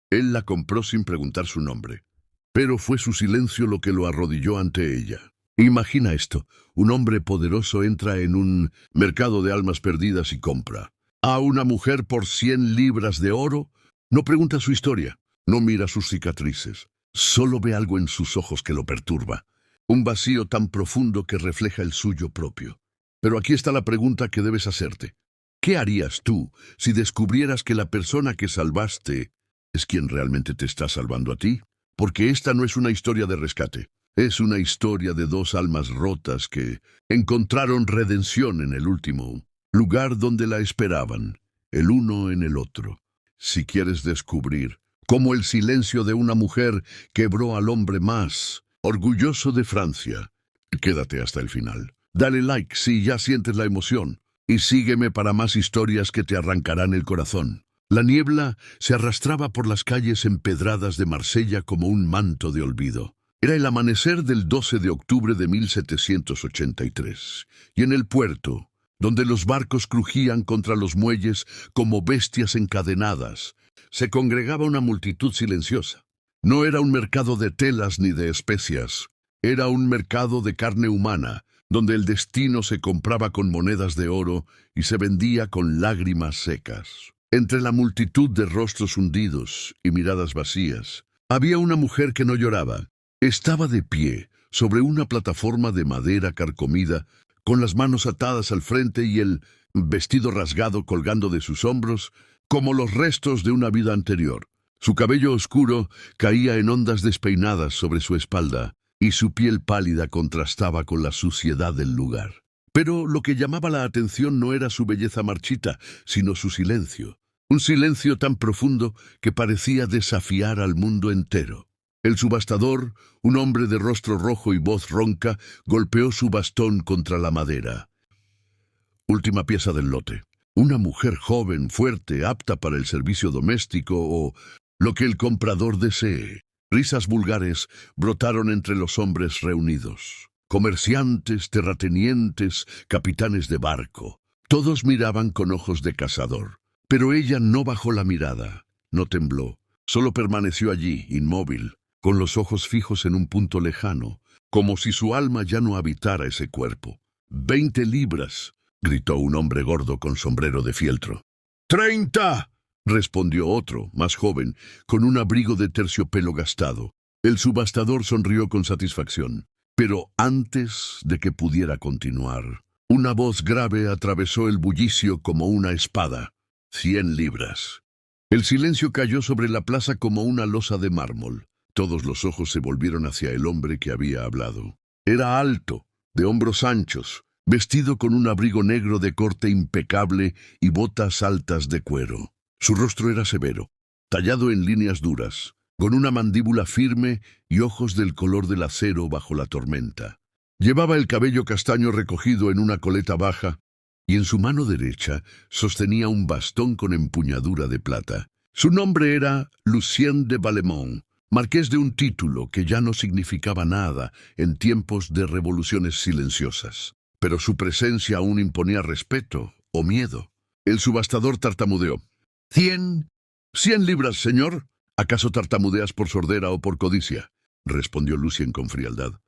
Él la compró sin preguntar su nombre, pero fue su silencio lo que lo arrodilló ante ella. Imagina esto, un hombre poderoso entra en un mercado de almas perdidas y compra a una mujer por 100 libras de oro. No pregunta su historia, no mira sus cicatrices, solo ve algo en sus ojos que lo perturba, un vacío tan profundo que refleja el suyo propio. Pero aquí está la pregunta que debes hacerte. ¿Qué harías tú si descubrieras que la persona que salvaste es quien realmente te está salvando a ti? Porque esta no es una historia de rescate. Es una historia de dos almas rotas que encontraron redención en el último lugar donde la esperaban, el uno en el otro. Si quieres descubrir cómo el silencio de una mujer quebró al hombre más orgulloso de Francia, quédate hasta el final. Dale like si ya sientes la emoción y sígueme para más historias que te arrancarán el corazón. La niebla se arrastraba por las calles empedradas de Marsella como un manto de olvido. Era el amanecer del 12 de octubre de 1783, y en el puerto, donde los barcos crujían contra los muelles como bestias encadenadas, se congregaba una multitud silenciosa. No era un mercado de telas ni de especias, era un mercado de carne humana, donde el destino se compraba con monedas de oro y se vendía con lágrimas secas. Entre la multitud de rostros hundidos y miradas vacías, había una mujer que no lloraba. Estaba de pie sobre una plataforma de madera carcomida, con las manos atadas al frente y el vestido rasgado colgando de sus hombros, como los restos de una vida anterior. Su cabello oscuro caía en ondas despeinadas sobre su espalda, y su piel pálida contrastaba con la suciedad del lugar. Pero lo que llamaba la atención no era su belleza marchita, sino su silencio. Un silencio tan profundo que parecía desafiar al mundo entero. El subastador, un hombre de rostro rojo y voz ronca, golpeó su bastón contra la madera. Última pieza del lote. Una mujer joven, fuerte, apta para el servicio doméstico o lo que el comprador desee. Risas vulgares brotaron entre los hombres reunidos. Comerciantes, terratenientes, capitanes de barco. Todos miraban con ojos de cazador. Pero ella no bajó la mirada, no tembló. Solo permaneció allí, inmóvil, con los ojos fijos en un punto lejano, como si su alma ya no habitara ese cuerpo. 20 libras, gritó un hombre gordo con sombrero de fieltro. 30, respondió otro, más joven, con un abrigo de terciopelo gastado. El subastador sonrió con satisfacción. Pero antes de que pudiera continuar, una voz grave atravesó el bullicio como una espada. 100 libras. El silencio cayó sobre la plaza como una losa de mármol. Todos los ojos se volvieron hacia el hombre que había hablado. Era alto, de hombros anchos, vestido con un abrigo negro de corte impecable y botas altas de cuero. Su rostro era severo, tallado en líneas duras, con una mandíbula firme y ojos del color del acero bajo la tormenta. Llevaba el cabello castaño recogido en una coleta baja, y en su mano derecha sostenía un bastón con empuñadura de plata. Su nombre era Lucien de Valmont, marqués de un título que ya no significaba nada en tiempos de revoluciones silenciosas. Pero su presencia aún imponía respeto o miedo. El subastador tartamudeó. 100 libras, señor. ¿Acaso tartamudeas por sordera o por codicia? Respondió Lucien con frialdad.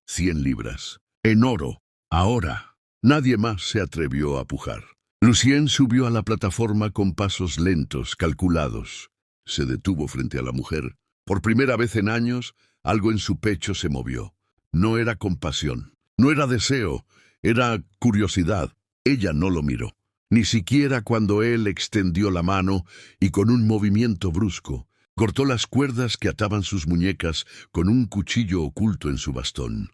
100 libras. En oro. Ahora. Nadie más se atrevió a pujar. Lucien subió a la plataforma con pasos lentos, calculados. Se detuvo frente a la mujer. Por primera vez en años, algo en su pecho se movió. No era compasión, no era deseo, era curiosidad. Ella no lo miró, ni siquiera cuando él extendió la mano y con un movimiento brusco, cortó las cuerdas que ataban sus muñecas con un cuchillo oculto en su bastón.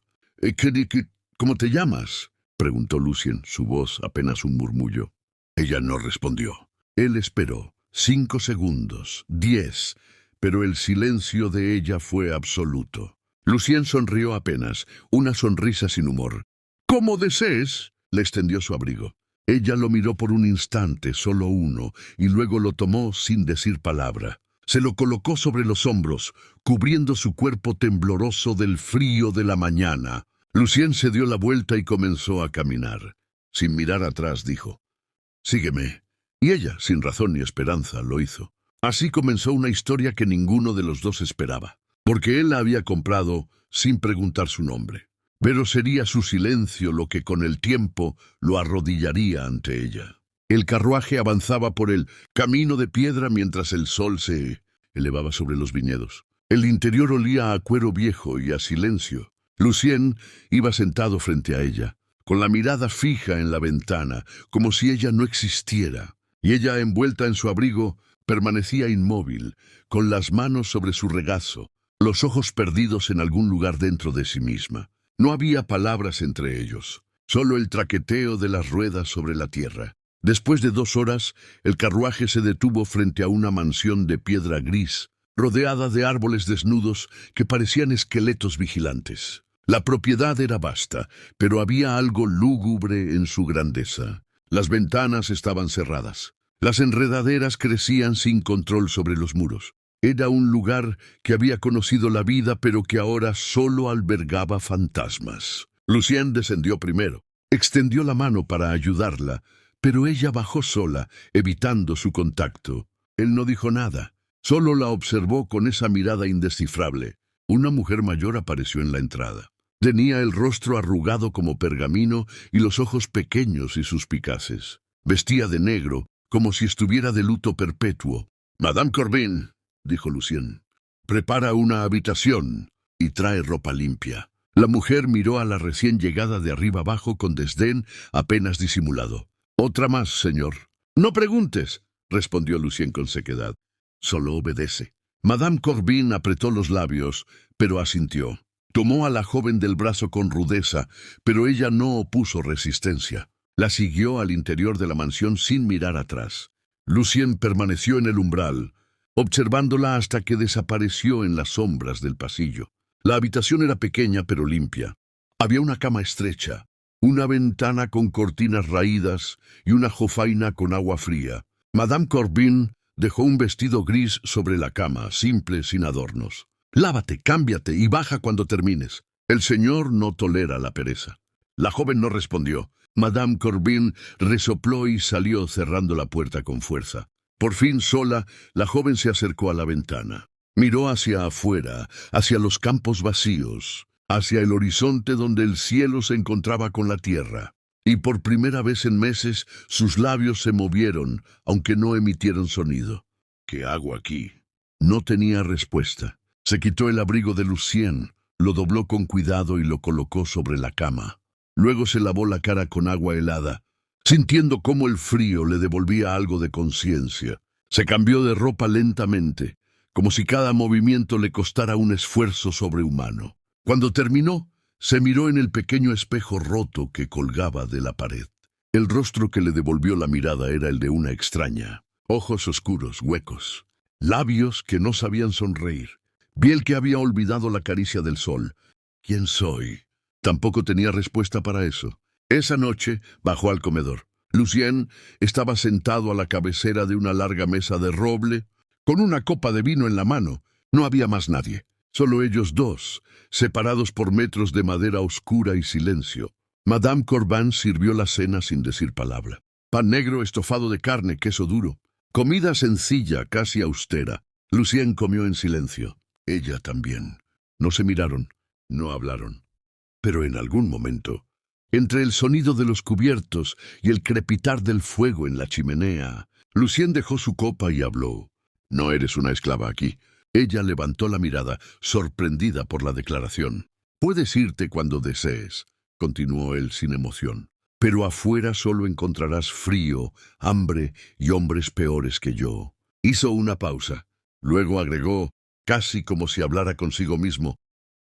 ¿Cómo te llamas?, preguntó Lucien, su voz apenas un murmullo. Ella no respondió. Él esperó. 5 segundos, 10, pero el silencio de ella fue absoluto. Lucien sonrió apenas, una sonrisa sin humor. «¿Cómo desees?», le extendió su abrigo. Ella lo miró por un instante, solo uno, y luego lo tomó sin decir palabra. Se lo colocó sobre los hombros, cubriendo su cuerpo tembloroso del frío de la mañana. Lucien se dio la vuelta y comenzó a caminar. Sin mirar atrás, dijo: «Sígueme». Y ella, sin razón ni esperanza, lo hizo. Así comenzó una historia que ninguno de los dos esperaba, porque él la había comprado sin preguntar su nombre. Pero sería su silencio lo que con el tiempo lo arrodillaría ante ella. El carruaje avanzaba por el camino de piedra mientras el sol se elevaba sobre los viñedos. El interior olía a cuero viejo y a silencio. Lucien iba sentado frente a ella, con la mirada fija en la ventana, como si ella no existiera, y ella, envuelta en su abrigo, permanecía inmóvil, con las manos sobre su regazo, los ojos perdidos en algún lugar dentro de sí misma. No había palabras entre ellos, solo el traqueteo de las ruedas sobre la tierra. Después de 2 horas, el carruaje se detuvo frente a una mansión de piedra gris, rodeada de árboles desnudos que parecían esqueletos vigilantes. La propiedad era vasta, pero había algo lúgubre en su grandeza. Las ventanas estaban cerradas. Las enredaderas crecían sin control sobre los muros. Era un lugar que había conocido la vida, pero que ahora solo albergaba fantasmas. Lucien descendió primero. Extendió la mano para ayudarla, pero ella bajó sola, evitando su contacto. Él no dijo nada. Solo la observó con esa mirada indescifrable. Una mujer mayor apareció en la entrada. Tenía el rostro arrugado como pergamino y los ojos pequeños y suspicaces. Vestía de negro, como si estuviera de luto perpetuo. «Madame Corbin», dijo Lucien, «prepara una habitación y trae ropa limpia». La mujer miró a la recién llegada de arriba abajo con desdén apenas disimulado. «Otra más, señor». «No preguntes», respondió Lucien con sequedad. «Solo obedece». Madame Corbin apretó los labios, pero asintió. Tomó a la joven del brazo con rudeza, pero ella no opuso resistencia. La siguió al interior de la mansión sin mirar atrás. Lucien permaneció en el umbral, observándola hasta que desapareció en las sombras del pasillo. La habitación era pequeña pero limpia. Había una cama estrecha, una ventana con cortinas raídas y una jofaina con agua fría. Madame Corbin dejó un vestido gris sobre la cama, simple, sin adornos. «Lávate, cámbiate y baja cuando termines. El señor no tolera la pereza». La joven no respondió. Madame Corbin resopló y salió cerrando la puerta con fuerza. Por fin, sola, la joven se acercó a la ventana. Miró hacia afuera, hacia los campos vacíos, hacia el horizonte donde el cielo se encontraba con la tierra. Y por primera vez en meses sus labios se movieron, aunque no emitieron sonido. «¿Qué hago aquí?» No tenía respuesta. Se quitó el abrigo de Lucien, lo dobló con cuidado y lo colocó sobre la cama. Luego se lavó la cara con agua helada, sintiendo cómo el frío le devolvía algo de conciencia. Se cambió de ropa lentamente, como si cada movimiento le costara un esfuerzo sobrehumano. Cuando terminó, se miró en el pequeño espejo roto que colgaba de la pared. El rostro que le devolvió la mirada era el de una extraña. Ojos oscuros, huecos, labios que no sabían sonreír. Piel que había olvidado la caricia del sol. ¿Quién soy? Tampoco tenía respuesta para eso. Esa noche bajó al comedor. Lucien estaba sentado a la cabecera de una larga mesa de roble, con una copa de vino en la mano. No había más nadie, solo ellos dos, separados por metros de madera oscura y silencio. Madame Corbin sirvió la cena sin decir palabra. Pan negro, estofado de carne, queso duro. Comida sencilla, casi austera. Lucien comió en silencio. Ella también. No se miraron, no hablaron. Pero en algún momento, entre el sonido de los cubiertos y el crepitar del fuego en la chimenea, Lucien dejó su copa y habló. «No eres una esclava aquí». Ella levantó la mirada, sorprendida por la declaración. «Puedes irte cuando desees», continuó él sin emoción. «Pero afuera solo encontrarás frío, hambre y hombres peores que yo». Hizo una pausa. Luego agregó, casi como si hablara consigo mismo,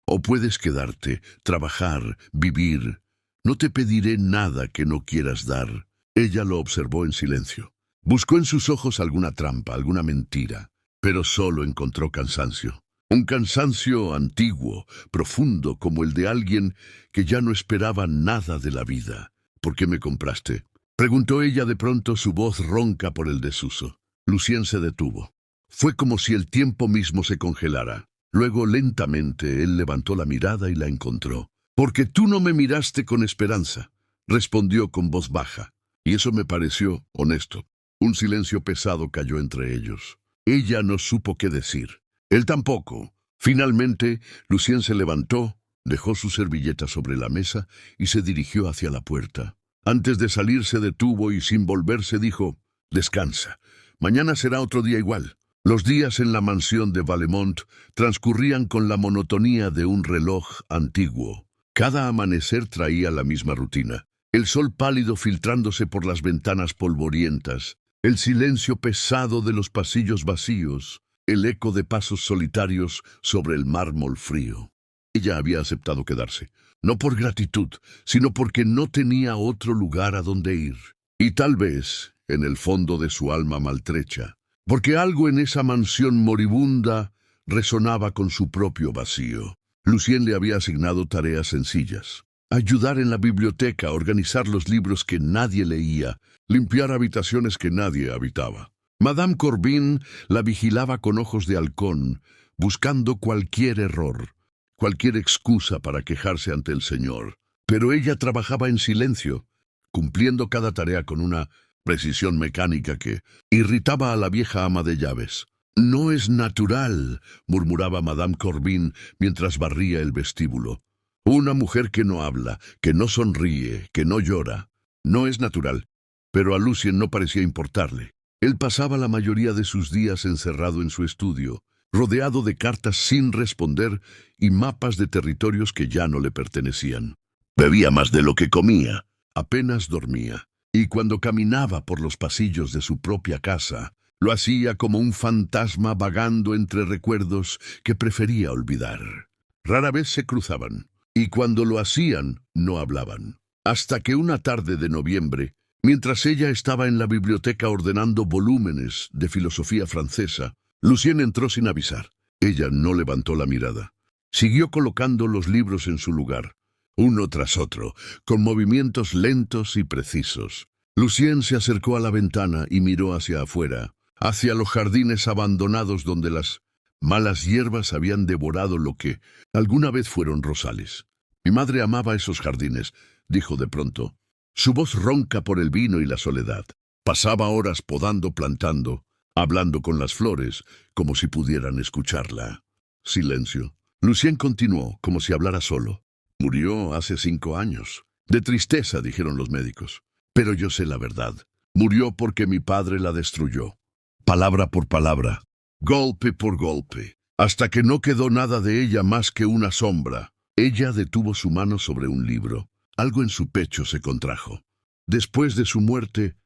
«O puedes quedarte, trabajar, vivir. No te pediré nada que no quieras dar». Ella lo observó en silencio. Buscó en sus ojos alguna trampa, alguna mentira, pero solo encontró cansancio. Un cansancio antiguo, profundo, como el de alguien que ya no esperaba nada de la vida. «¿Por qué me compraste?», preguntó ella de pronto, su voz ronca por el desuso. Lucien se detuvo. Fue como si el tiempo mismo se congelara. Luego, lentamente, él levantó la mirada y la encontró. «Porque tú no me miraste con esperanza», respondió con voz baja. Y eso me pareció honesto. Un silencio pesado cayó entre ellos. Ella no supo qué decir. Él tampoco. Finalmente, Lucien se levantó, dejó su servilleta sobre la mesa y se dirigió hacia la puerta. Antes de salir se detuvo y sin volverse dijo: «Descansa. Mañana será otro día igual». Los días en la mansión de Vallemont transcurrían con la monotonía de un reloj antiguo. Cada amanecer traía la misma rutina. El sol pálido filtrándose por las ventanas polvorientas, el silencio pesado de los pasillos vacíos, el eco de pasos solitarios sobre el mármol frío. Ella había aceptado quedarse, no por gratitud, sino porque no tenía otro lugar a donde ir. Y tal vez, en el fondo de su alma maltrecha, porque algo en esa mansión moribunda resonaba con su propio vacío. Lucien le había asignado tareas sencillas: ayudar en la biblioteca, organizar los libros que nadie leía, limpiar habitaciones que nadie habitaba. Madame Corbin la vigilaba con ojos de halcón, buscando cualquier error, cualquier excusa para quejarse ante el señor. Pero ella trabajaba en silencio, cumpliendo cada tarea con una precisión mecánica que irritaba a la vieja ama de llaves. «No es natural», murmuraba Madame Corbin mientras barría el vestíbulo. «Una mujer que no habla, que no sonríe, que no llora. No es natural». Pero a Lucien no parecía importarle. Él pasaba la mayoría de sus días encerrado en su estudio, rodeado de cartas sin responder y mapas de territorios que ya no le pertenecían. Bebía más de lo que comía. Apenas dormía. Y cuando caminaba por los pasillos de su propia casa, lo hacía como un fantasma vagando entre recuerdos que prefería olvidar. Rara vez se cruzaban, y cuando lo hacían, no hablaban. Hasta que una tarde de noviembre, mientras ella estaba en la biblioteca ordenando volúmenes de filosofía francesa, Lucien entró sin avisar. Ella no levantó la mirada. Siguió colocando los libros en su lugar, uno tras otro, con movimientos lentos y precisos. Lucien se acercó a la ventana y miró hacia afuera, hacia los jardines abandonados donde las malas hierbas habían devorado lo que alguna vez fueron rosales. «Mi madre amaba esos jardines», dijo de pronto, su voz ronca por el vino y la soledad. Pasaba horas podando, plantando, hablando con las flores, como si pudieran escucharla. Silencio. Lucien continuó, como si hablara solo. «Murió hace 5 años. De tristeza», dijeron los médicos. «Pero yo sé la verdad. Murió porque mi padre la destruyó. Palabra por palabra, golpe por golpe, hasta que no quedó nada de ella más que una sombra». Ella detuvo su mano sobre un libro. Algo en su pecho se contrajo. «Después de su muerte,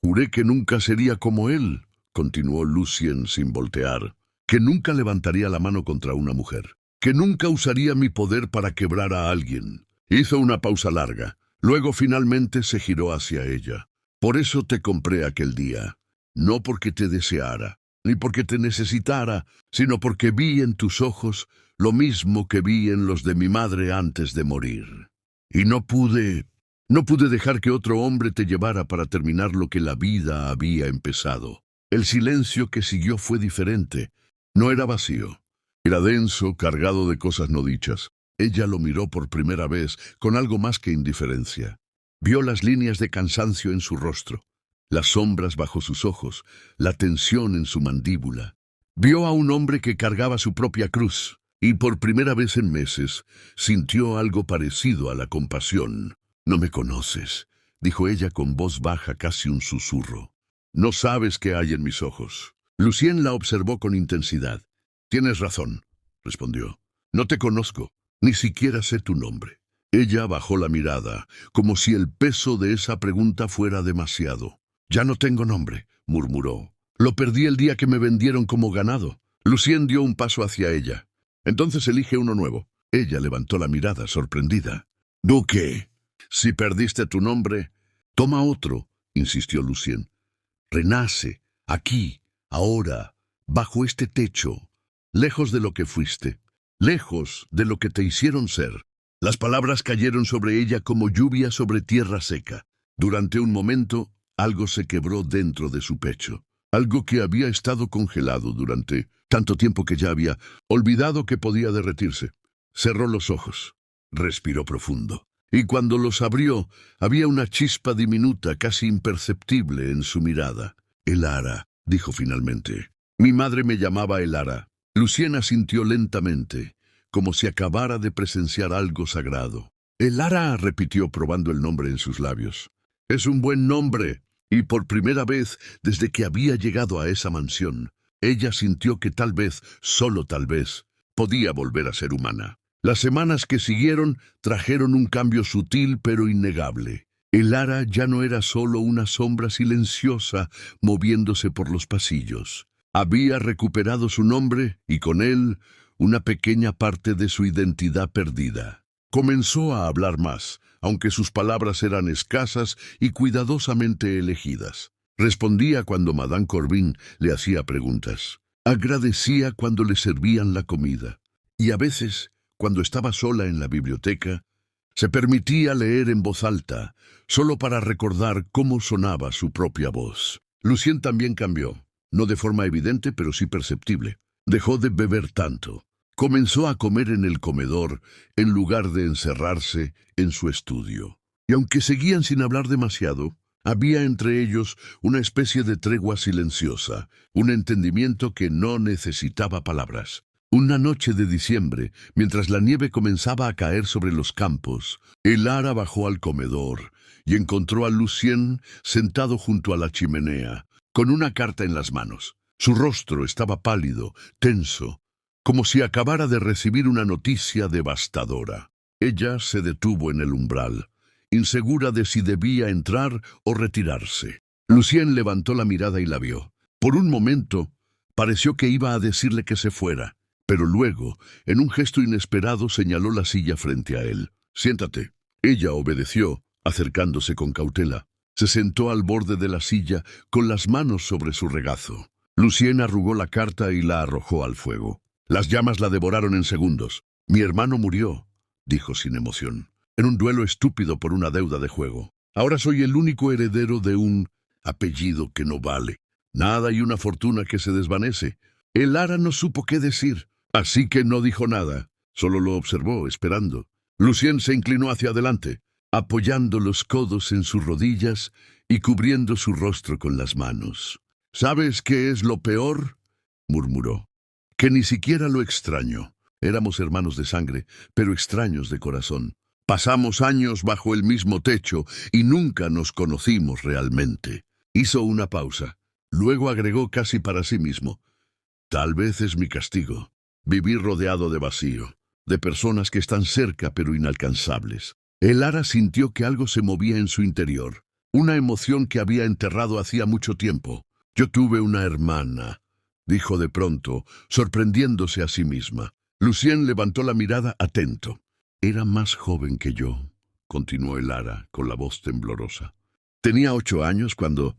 juré que nunca sería como él», continuó Lucien sin voltear, «que nunca levantaría la mano contra una mujer, que nunca usaría mi poder para quebrar a alguien». Hizo una pausa larga. Luego finalmente se giró hacia ella. «Por eso te compré aquel día. No porque te deseara, ni porque te necesitara, sino porque vi en tus ojos lo mismo que vi en los de mi madre antes de morir. Y no pude dejar que otro hombre te llevara para terminar lo que la vida había empezado». El silencio que siguió fue diferente. No era vacío. Era denso, cargado de cosas no dichas. Ella lo miró por primera vez con algo más que indiferencia. Vio las líneas de cansancio en su rostro, las sombras bajo sus ojos, la tensión en su mandíbula. Vio a un hombre que cargaba su propia cruz, y por primera vez en meses sintió algo parecido a la compasión. «No me conoces», dijo ella con voz baja, casi un susurro. «No sabes qué hay en mis ojos». Lucien la observó con intensidad. «Tienes razón», respondió. «No te conozco, ni siquiera sé tu nombre». Ella bajó la mirada, como si el peso de esa pregunta fuera demasiado. «Ya no tengo nombre», murmuró. «Lo perdí el día que me vendieron como ganado». Lucien dio un paso hacia ella. «Entonces elige uno nuevo». Ella levantó la mirada, sorprendida. «Duque, si perdiste tu nombre, toma otro», insistió Lucien. «Renace, aquí, ahora, bajo este techo, lejos de lo que fuiste, lejos de lo que te hicieron ser». Las palabras cayeron sobre ella como lluvia sobre tierra seca. Durante un momento, algo se quebró dentro de su pecho. Algo que había estado congelado durante tanto tiempo que ya había olvidado que podía derretirse. Cerró los ojos, respiró profundo. Y cuando los abrió, había una chispa diminuta, casi imperceptible en su mirada. «Elara», dijo finalmente. Mi madre me llamaba Elara. Lucien asintió lentamente, como si acabara de presenciar algo sagrado. Elara, repitió probando el nombre en sus labios. Es un buen nombre. Y por primera vez desde que había llegado a esa mansión, ella sintió que tal vez, solo tal vez, podía volver a ser humana. Las semanas que siguieron trajeron un cambio sutil pero innegable. Elara ya no era solo una sombra silenciosa moviéndose por los pasillos. Había recuperado su nombre y con él una pequeña parte de su identidad perdida. Comenzó a hablar más, aunque sus palabras eran escasas y cuidadosamente elegidas. Respondía cuando Madame Corbin le hacía preguntas. Agradecía cuando le servían la comida. Y a veces, cuando estaba sola en la biblioteca, se permitía leer en voz alta, solo para recordar cómo sonaba su propia voz. Lucien también cambió, no de forma evidente, pero sí perceptible. Dejó de beber tanto. Comenzó a comer en el comedor en lugar de encerrarse en su estudio. Y aunque seguían sin hablar demasiado, había entre ellos una especie de tregua silenciosa, un entendimiento que no necesitaba palabras. Una noche de diciembre, mientras la nieve comenzaba a caer sobre los campos, Elara bajó al comedor y encontró a Lucien sentado junto a la chimenea, con una carta en las manos. Su rostro estaba pálido, tenso, como si acabara de recibir una noticia devastadora. Ella se detuvo en el umbral, insegura de si debía entrar o retirarse. Lucien levantó la mirada y la vio. Por un momento, pareció que iba a decirle que se fuera, pero luego, en un gesto inesperado, señaló la silla frente a él. «Siéntate». Ella obedeció, acercándose con cautela. Se sentó al borde de la silla, con las manos sobre su regazo. Lucien arrugó la carta y la arrojó al fuego. Las llamas la devoraron en segundos. «Mi hermano murió», dijo sin emoción, «en un duelo estúpido por una deuda de juego. Ahora soy el único heredero de un apellido que no vale. Nada y una fortuna que se desvanece». Elara no supo qué decir, así que no dijo nada. Solo lo observó, esperando. Lucien se inclinó hacia adelante, apoyando los codos en sus rodillas y cubriendo su rostro con las manos. «¿Sabes qué es lo peor?», murmuró. «Que ni siquiera lo extraño. Éramos hermanos de sangre, pero extraños de corazón. Pasamos años bajo el mismo techo y nunca nos conocimos realmente». Hizo una pausa. Luego agregó casi para sí mismo. «Tal vez es mi castigo. Vivir rodeado de vacío, de personas que están cerca pero inalcanzables». Elara sintió que algo se movía en su interior, una emoción que había enterrado hacía mucho tiempo. «Yo tuve una hermana», dijo de pronto, sorprendiéndose a sí misma. Lucien levantó la mirada atento. «Era más joven que yo», continuó Elara con la voz temblorosa. «Tenía 8 años cuando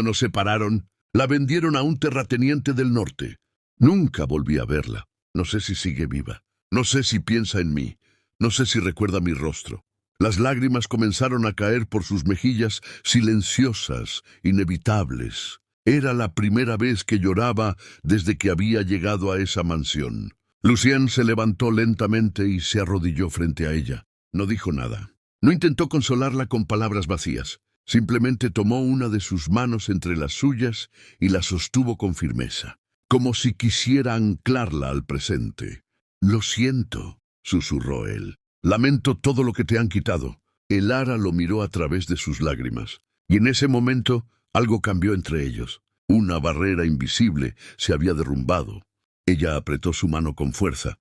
nos separaron. La vendieron a un terrateniente del norte. Nunca volví a verla. No sé si sigue viva. No sé si piensa en mí. No sé si recuerda mi rostro». Las lágrimas comenzaron a caer por sus mejillas, silenciosas, inevitables. Era la primera vez que lloraba desde que había llegado a esa mansión. Lucien se levantó lentamente y se arrodilló frente a ella. No dijo nada. No intentó consolarla con palabras vacías. Simplemente tomó una de sus manos entre las suyas y la sostuvo con firmeza, como si quisiera anclarla al presente. «Lo siento», susurró él. «Lamento todo lo que te han quitado». Elara lo miró a través de sus lágrimas, y en ese momento algo cambió entre ellos. Una barrera invisible se había derrumbado. Ella apretó su mano con fuerza,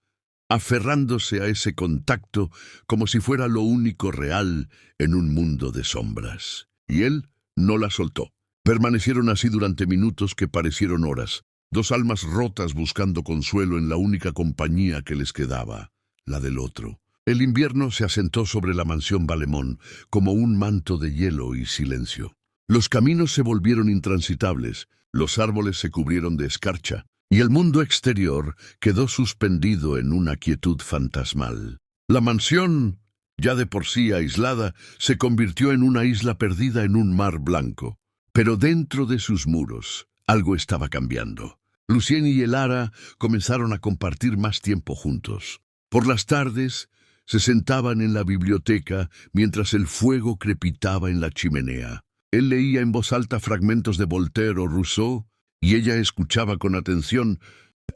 aferrándose a ese contacto como si fuera lo único real en un mundo de sombras. Y él no la soltó. Permanecieron así durante minutos que parecieron horas, dos almas rotas buscando consuelo en la única compañía que les quedaba, la del otro. El invierno se asentó sobre la mansión Valemón como un manto de hielo y silencio. Los caminos se volvieron intransitables, los árboles se cubrieron de escarcha, y el mundo exterior quedó suspendido en una quietud fantasmal. La mansión, ya de por sí aislada, se convirtió en una isla perdida en un mar blanco. Pero dentro de sus muros, algo estaba cambiando. Lucien y Elara comenzaron a compartir más tiempo juntos. Por las tardes, se sentaban en la biblioteca mientras el fuego crepitaba en la chimenea. Él leía en voz alta fragmentos de Voltaire o Rousseau, y ella escuchaba con atención,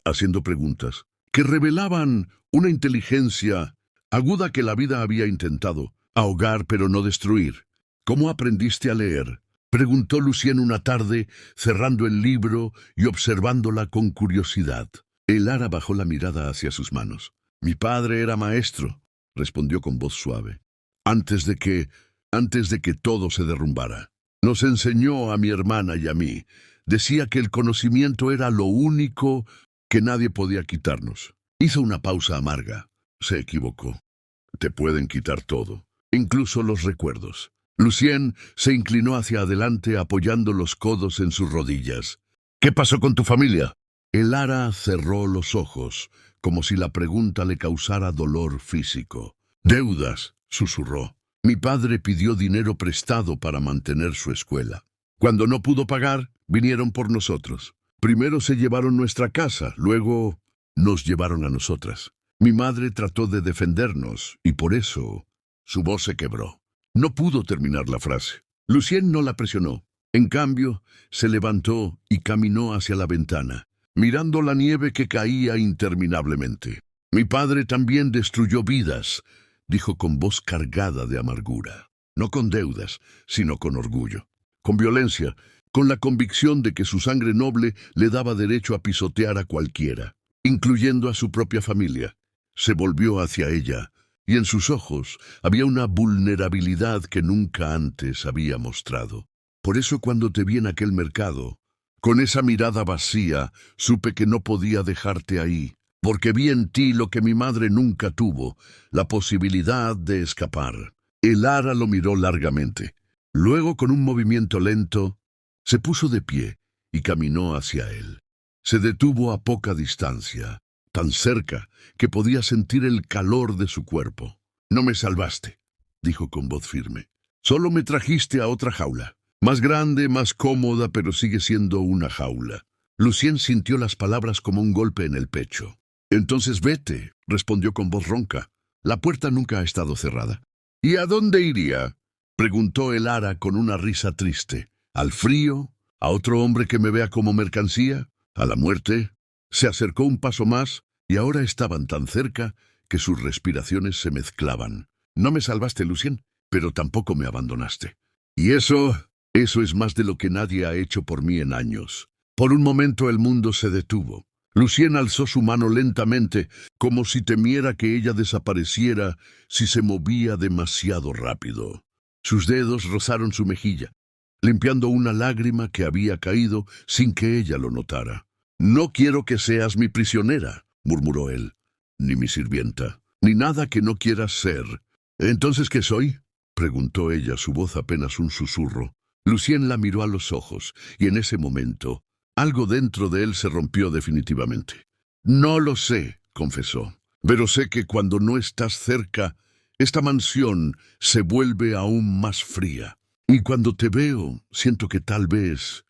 haciendo preguntas, que revelaban una inteligencia aguda que la vida había intentado ahogar pero no destruir. ¿Cómo aprendiste a leer?, preguntó Lucien una tarde, cerrando el libro y observándola con curiosidad. Elara bajó la mirada hacia sus manos. Mi padre era maestro, respondió con voz suave, antes de que todo se derrumbara. Nos enseñó a mi hermana y a mí. Decía que el conocimiento era lo único que nadie podía quitarnos. Hizo una pausa amarga. Se equivocó. Te pueden quitar todo, incluso los recuerdos. Lucien se inclinó hacia adelante apoyando los codos en sus rodillas. ¿Qué pasó con tu familia? Elara cerró los ojos, como si la pregunta le causara dolor físico. Deudas, susurró. Mi padre pidió dinero prestado para mantener su escuela. Cuando no pudo pagar, vinieron por nosotros. Primero se llevaron nuestra casa, luego nos llevaron a nosotras. Mi madre trató de defendernos, y por eso su voz se quebró. No pudo terminar la frase. Lucien no la presionó. En cambio, se levantó y caminó hacia la ventana, mirando la nieve que caía interminablemente. Mi padre también destruyó vidas, dijo con voz cargada de amargura. No con deudas, sino con orgullo. Con violencia, con la convicción de que su sangre noble le daba derecho a pisotear a cualquiera, incluyendo a su propia familia. Se volvió hacia ella, y en sus ojos había una vulnerabilidad que nunca antes había mostrado. Por eso cuando te vi en aquel mercado, con esa mirada vacía, supe que no podía dejarte ahí, porque vi en ti lo que mi madre nunca tuvo, la posibilidad de escapar. Elara lo miró largamente. Luego, con un movimiento lento, se puso de pie y caminó hacia él. Se detuvo a poca distancia, tan cerca que podía sentir el calor de su cuerpo. No me salvaste, dijo con voz firme. Solo me trajiste a otra jaula. Más grande, más cómoda, pero sigue siendo una jaula. Lucien sintió las palabras como un golpe en el pecho. Entonces vete, respondió con voz ronca. La puerta nunca ha estado cerrada. ¿Y a dónde iría?, preguntó Elara con una risa triste. ¿Al frío? ¿A otro hombre que me vea como mercancía? ¿A la muerte? Se acercó un paso más, y ahora estaban tan cerca que sus respiraciones se mezclaban. No me salvaste, Lucien, pero tampoco me abandonaste. Y eso es más de lo que nadie ha hecho por mí en años. Por un momento el mundo se detuvo. Lucien alzó su mano lentamente, como si temiera que ella desapareciera si se movía demasiado rápido. Sus dedos rozaron su mejilla, limpiando una lágrima que había caído sin que ella lo notara. «No quiero que seas mi prisionera», murmuró él, «ni mi sirvienta, ni nada que no quieras ser». «¿Entonces qué soy?», preguntó ella, su voz apenas un susurro. Lucien la miró a los ojos, y en ese momento, algo dentro de él se rompió definitivamente. «No lo sé», confesó, «pero sé que cuando no estás cerca, esta mansión se vuelve aún más fría. Y cuando te veo, siento que tal vez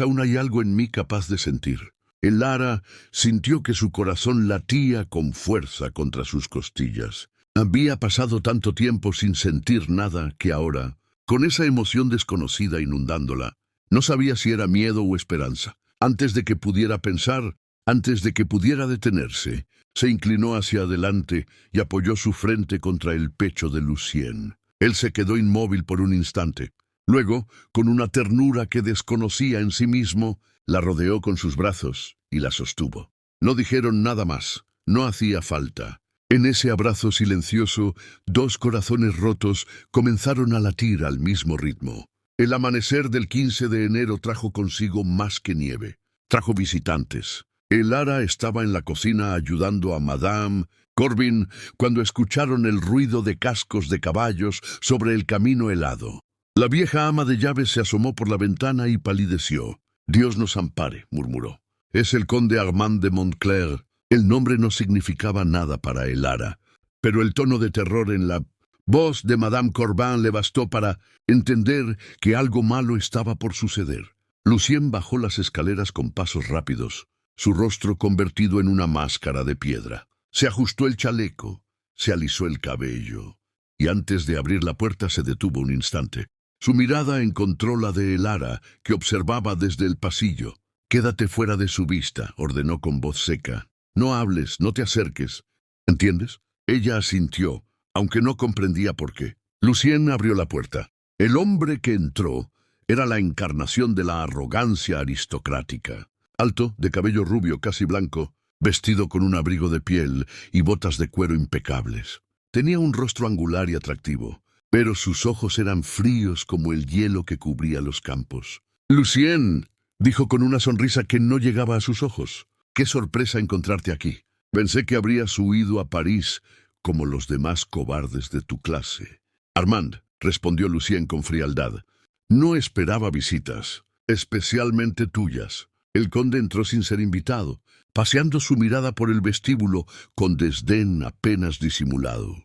aún hay algo en mí capaz de sentir». Elara sintió que su corazón latía con fuerza contra sus costillas. Había pasado tanto tiempo sin sentir nada que ahora, con esa emoción desconocida inundándola, no sabía si era miedo o esperanza. Antes de que pudiera pensar, antes de que pudiera detenerse, se inclinó hacia adelante y apoyó su frente contra el pecho de Lucien. Él se quedó inmóvil por un instante. Luego, con una ternura que desconocía en sí mismo, la rodeó con sus brazos y la sostuvo. No dijeron nada más, no hacía falta. En ese abrazo silencioso, dos corazones rotos comenzaron a latir al mismo ritmo. El amanecer del 15 de enero trajo consigo más que nieve. Trajo visitantes. Elara estaba en la cocina ayudando a Madame Corbin cuando escucharon el ruido de cascos de caballos sobre el camino helado. La vieja ama de llaves se asomó por la ventana y palideció. «Dios nos ampare», murmuró. «Es el conde Armand de Montclair». El nombre no significaba nada para Elara, pero el tono de terror en la voz de Madame Corbin le bastó para entender que algo malo estaba por suceder. Lucien bajó las escaleras con pasos rápidos, su rostro convertido en una máscara de piedra. Se ajustó el chaleco, se alisó el cabello, y antes de abrir la puerta se detuvo un instante. Su mirada encontró la de Elara, que observaba desde el pasillo. Quédate fuera de su vista, ordenó con voz seca. No hables, no te acerques. ¿Entiendes? Ella asintió, aunque no comprendía por qué. Lucien abrió la puerta. El hombre que entró era la encarnación de la arrogancia aristocrática. Alto, de cabello rubio casi blanco, vestido con un abrigo de piel y botas de cuero impecables. Tenía un rostro angular y atractivo, pero sus ojos eran fríos como el hielo que cubría los campos. «Lucien», dijo con una sonrisa que no llegaba a sus ojos. «Qué sorpresa encontrarte aquí. Pensé que habrías huido a París como los demás cobardes de tu clase». «Armand», respondió Lucien con frialdad, «no esperaba visitas, especialmente tuyas». El conde entró sin ser invitado, paseando su mirada por el vestíbulo con desdén apenas disimulado.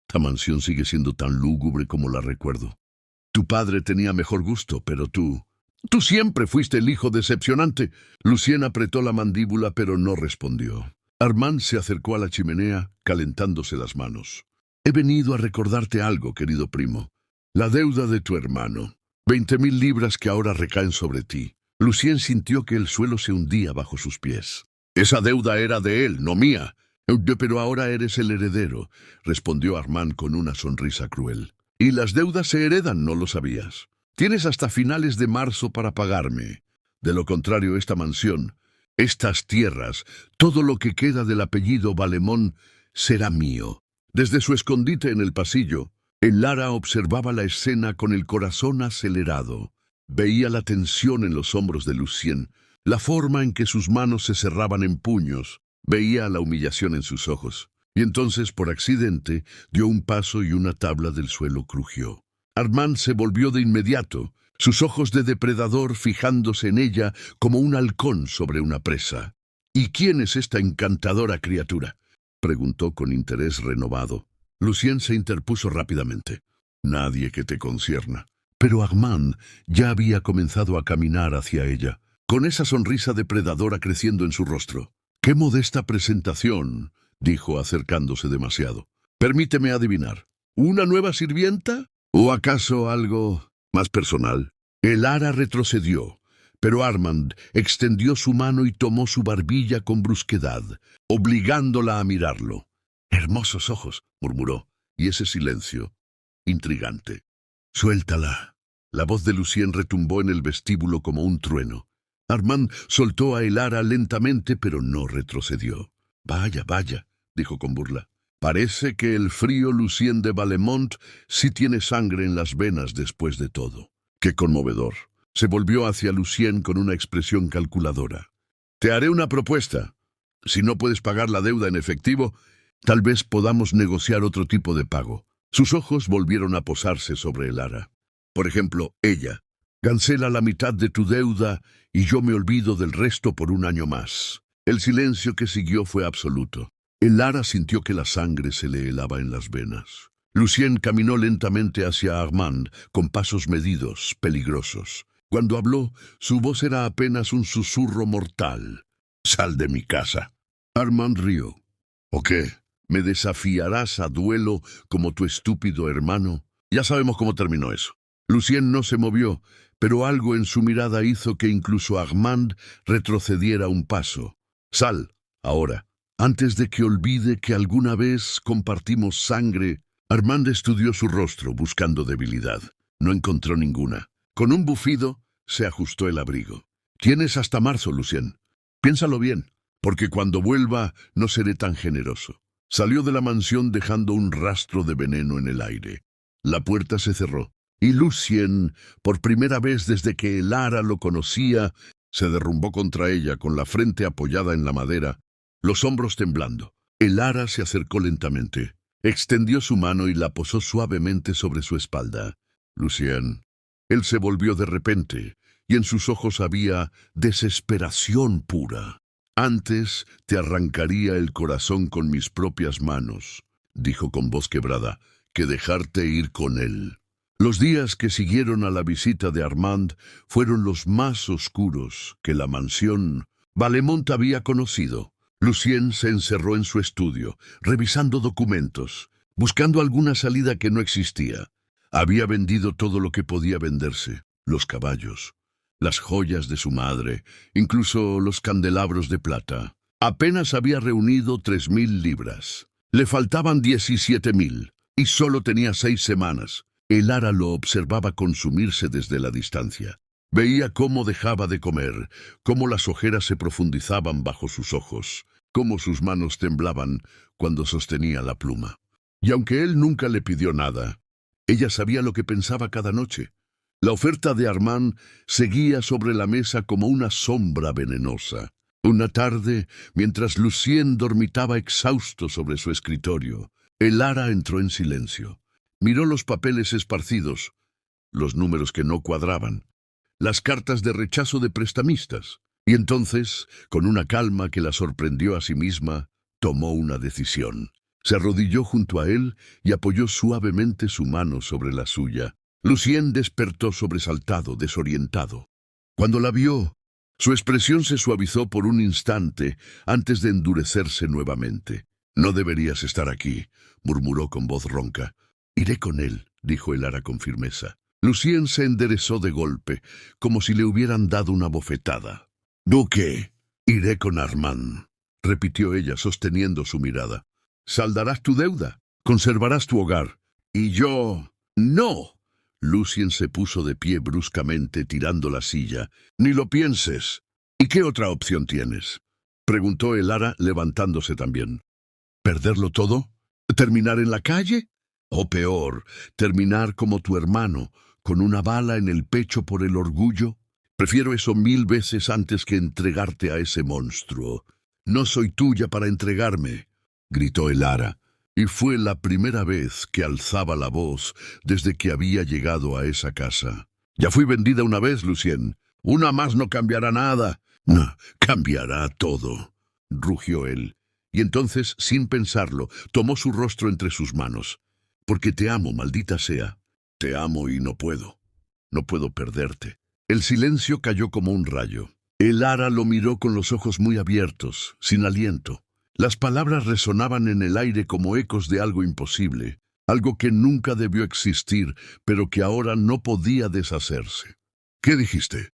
«Esta mansión sigue siendo tan lúgubre como la recuerdo. Tu padre tenía mejor gusto, pero tú siempre fuiste el hijo decepcionante». Lucien apretó la mandíbula, pero no respondió. Armand se acercó a la chimenea, calentándose las manos. «He venido a recordarte algo, querido primo. La deuda de tu hermano. 20.000 libras que ahora recaen sobre ti». Lucien sintió que el suelo se hundía bajo sus pies. «Esa deuda era de él, no mía». «Pero ahora eres el heredero», respondió Armand con una sonrisa cruel. «Y las deudas se heredan, ¿no lo sabías? Tienes hasta finales de marzo para pagarme. De lo contrario, esta mansión, estas tierras, todo lo que queda del apellido Valemón será mío». Desde su escondite en el pasillo, Lara observaba la escena con el corazón acelerado. Veía la tensión en los hombros de Lucien, la forma en que sus manos se cerraban en puños. Veía la humillación en sus ojos. Y entonces, por accidente, dio un paso y una tabla del suelo crujió. Armand se volvió de inmediato, sus ojos de depredador fijándose en ella como un halcón sobre una presa. «¿Y quién es esta encantadora criatura?», preguntó con interés renovado. Lucien se interpuso rápidamente. «Nadie que te concierna». Pero Armand ya había comenzado a caminar hacia ella, con esa sonrisa depredadora creciendo en su rostro. «¡Qué modesta presentación!», dijo acercándose demasiado. «Permíteme adivinar. ¿Una nueva sirvienta? ¿O acaso algo más personal?». Lara retrocedió, pero Armand extendió su mano y tomó su barbilla con brusquedad, obligándola a mirarlo. «Hermosos ojos», murmuró, y ese silencio, intrigante. «Suéltala». La voz de Lucien retumbó en el vestíbulo como un trueno. Armand soltó a Lara lentamente, pero no retrocedió. «Vaya, vaya», dijo con burla. «Parece que el frío Lucien de Valemont sí tiene sangre en las venas después de todo». «Qué conmovedor». Se volvió hacia Lucien con una expresión calculadora. «Te haré una propuesta. Si no puedes pagar la deuda en efectivo, tal vez podamos negociar otro tipo de pago». Sus ojos volvieron a posarse sobre Lara. «Por ejemplo, ella. Cancela la mitad de tu deuda y yo me olvido del resto por un año más». El silencio que siguió fue absoluto. Lara sintió que la sangre se le helaba en las venas. Lucien caminó lentamente hacia Armand, con pasos medidos, peligrosos. Cuando habló, su voz era apenas un susurro mortal. «Sal de mi casa». Armand rió. «¿O qué? ¿Me desafiarás a duelo como tu estúpido hermano?» Ya sabemos cómo terminó eso. Lucien no se movió, pero algo en su mirada hizo que incluso Armand retrocediera un paso. «Sal, ahora, antes de que olvide que alguna vez compartimos sangre». Armand estudió su rostro buscando debilidad. No encontró ninguna. Con un bufido, se ajustó el abrigo. «Tienes hasta marzo, Lucien. Piénsalo bien, porque cuando vuelva no seré tan generoso». Salió de la mansión dejando un rastro de veneno en el aire. La puerta se cerró, y Lucien, por primera vez desde que Lara lo conocía, se derrumbó contra ella con la frente apoyada en la madera, los hombros temblando. Lara se acercó lentamente, extendió su mano y la posó suavemente sobre su espalda. «Lucien». Él se volvió de repente, y en sus ojos había desesperación pura. «Antes te arrancaría el corazón con mis propias manos», dijo con voz quebrada, «que dejarte ir con él». Los días que siguieron a la visita de Armand fueron los más oscuros que la mansión Valemont había conocido. Lucien se encerró en su estudio, revisando documentos, buscando alguna salida que no existía. Había vendido todo lo que podía venderse: los caballos, las joyas de su madre, incluso los candelabros de plata. Apenas había reunido 3.000 libras. Le faltaban 17.000, y solo tenía 6 semanas. Elara lo observaba consumirse desde la distancia. Veía cómo dejaba de comer, cómo las ojeras se profundizaban bajo sus ojos, cómo sus manos temblaban cuando sostenía la pluma. Y aunque él nunca le pidió nada, ella sabía lo que pensaba cada noche. La oferta de Armand seguía sobre la mesa como una sombra venenosa. Una tarde, mientras Lucien dormitaba exhausto sobre su escritorio, Elara entró en silencio. Miró los papeles esparcidos, los números que no cuadraban, las cartas de rechazo de prestamistas, y entonces, con una calma que la sorprendió a sí misma, tomó una decisión. Se arrodilló junto a él y apoyó suavemente su mano sobre la suya. Lucien despertó sobresaltado, desorientado. Cuando la vio, su expresión se suavizó por un instante antes de endurecerse nuevamente. «No deberías estar aquí», murmuró con voz ronca. «Iré con él», dijo Elara con firmeza. Lucien se enderezó de golpe, como si le hubieran dado una bofetada. «Duque, iré con Armand», repitió ella, sosteniendo su mirada. «Saldarás tu deuda, conservarás tu hogar. Y yo... ¡No!». Lucien se puso de pie bruscamente, tirando la silla. «Ni lo pienses. ¿Y qué otra opción tienes?», preguntó Elara, levantándose también. «¿Perderlo todo? ¿Terminar en la calle? O peor, terminar como tu hermano, con una bala en el pecho por el orgullo? Prefiero eso 1000 veces antes que entregarte a ese monstruo». «No soy tuya para entregarme», gritó Elara, y fue la primera vez que alzaba la voz desde que había llegado a esa casa. «Ya fui vendida una vez, Lucien. Una más no cambiará nada». «No, cambiará todo», rugió él, y entonces, sin pensarlo, tomó su rostro entre sus manos. «Porque te amo, maldita sea. Te amo y no puedo. No puedo perderte». El silencio cayó como un rayo. Elara lo miró con los ojos muy abiertos, sin aliento. Las palabras resonaban en el aire como ecos de algo imposible, algo que nunca debió existir, pero que ahora no podía deshacerse. «¿Qué dijiste?»,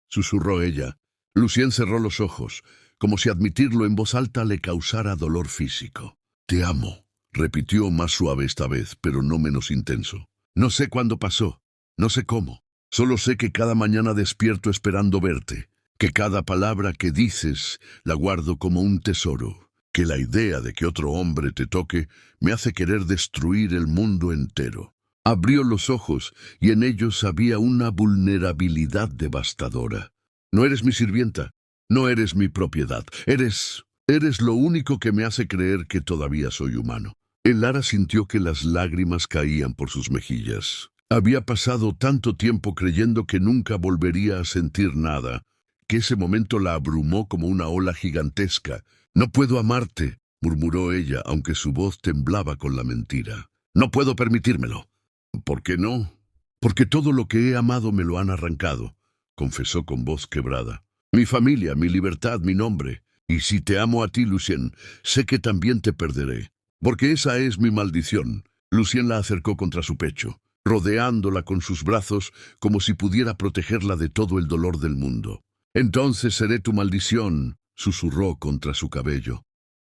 susurró ella. Lucien cerró los ojos, como si admitirlo en voz alta le causara dolor físico. «Te amo», repitió más suave esta vez, pero no menos intenso. «No sé cuándo pasó, no sé cómo. Solo sé que cada mañana despierto esperando verte, que cada palabra que dices la guardo como un tesoro, que la idea de que otro hombre te toque me hace querer destruir el mundo entero». Abrió los ojos y en ellos había una vulnerabilidad devastadora. «No eres mi sirvienta, no eres mi propiedad, eres lo único que me hace creer que todavía soy humano». Elara sintió que las lágrimas caían por sus mejillas. Había pasado tanto tiempo creyendo que nunca volvería a sentir nada, que ese momento la abrumó como una ola gigantesca. «No puedo amarte», murmuró ella, aunque su voz temblaba con la mentira. «No puedo permitírmelo». «¿Por qué no?». «Porque todo lo que he amado me lo han arrancado», confesó con voz quebrada. «Mi familia, mi libertad, mi nombre. Y si te amo a ti, Lucien, sé que también te perderé. Porque esa es mi maldición». Lucien la acercó contra su pecho, rodeándola con sus brazos como si pudiera protegerla de todo el dolor del mundo. «Entonces seré tu maldición», susurró contra su cabello.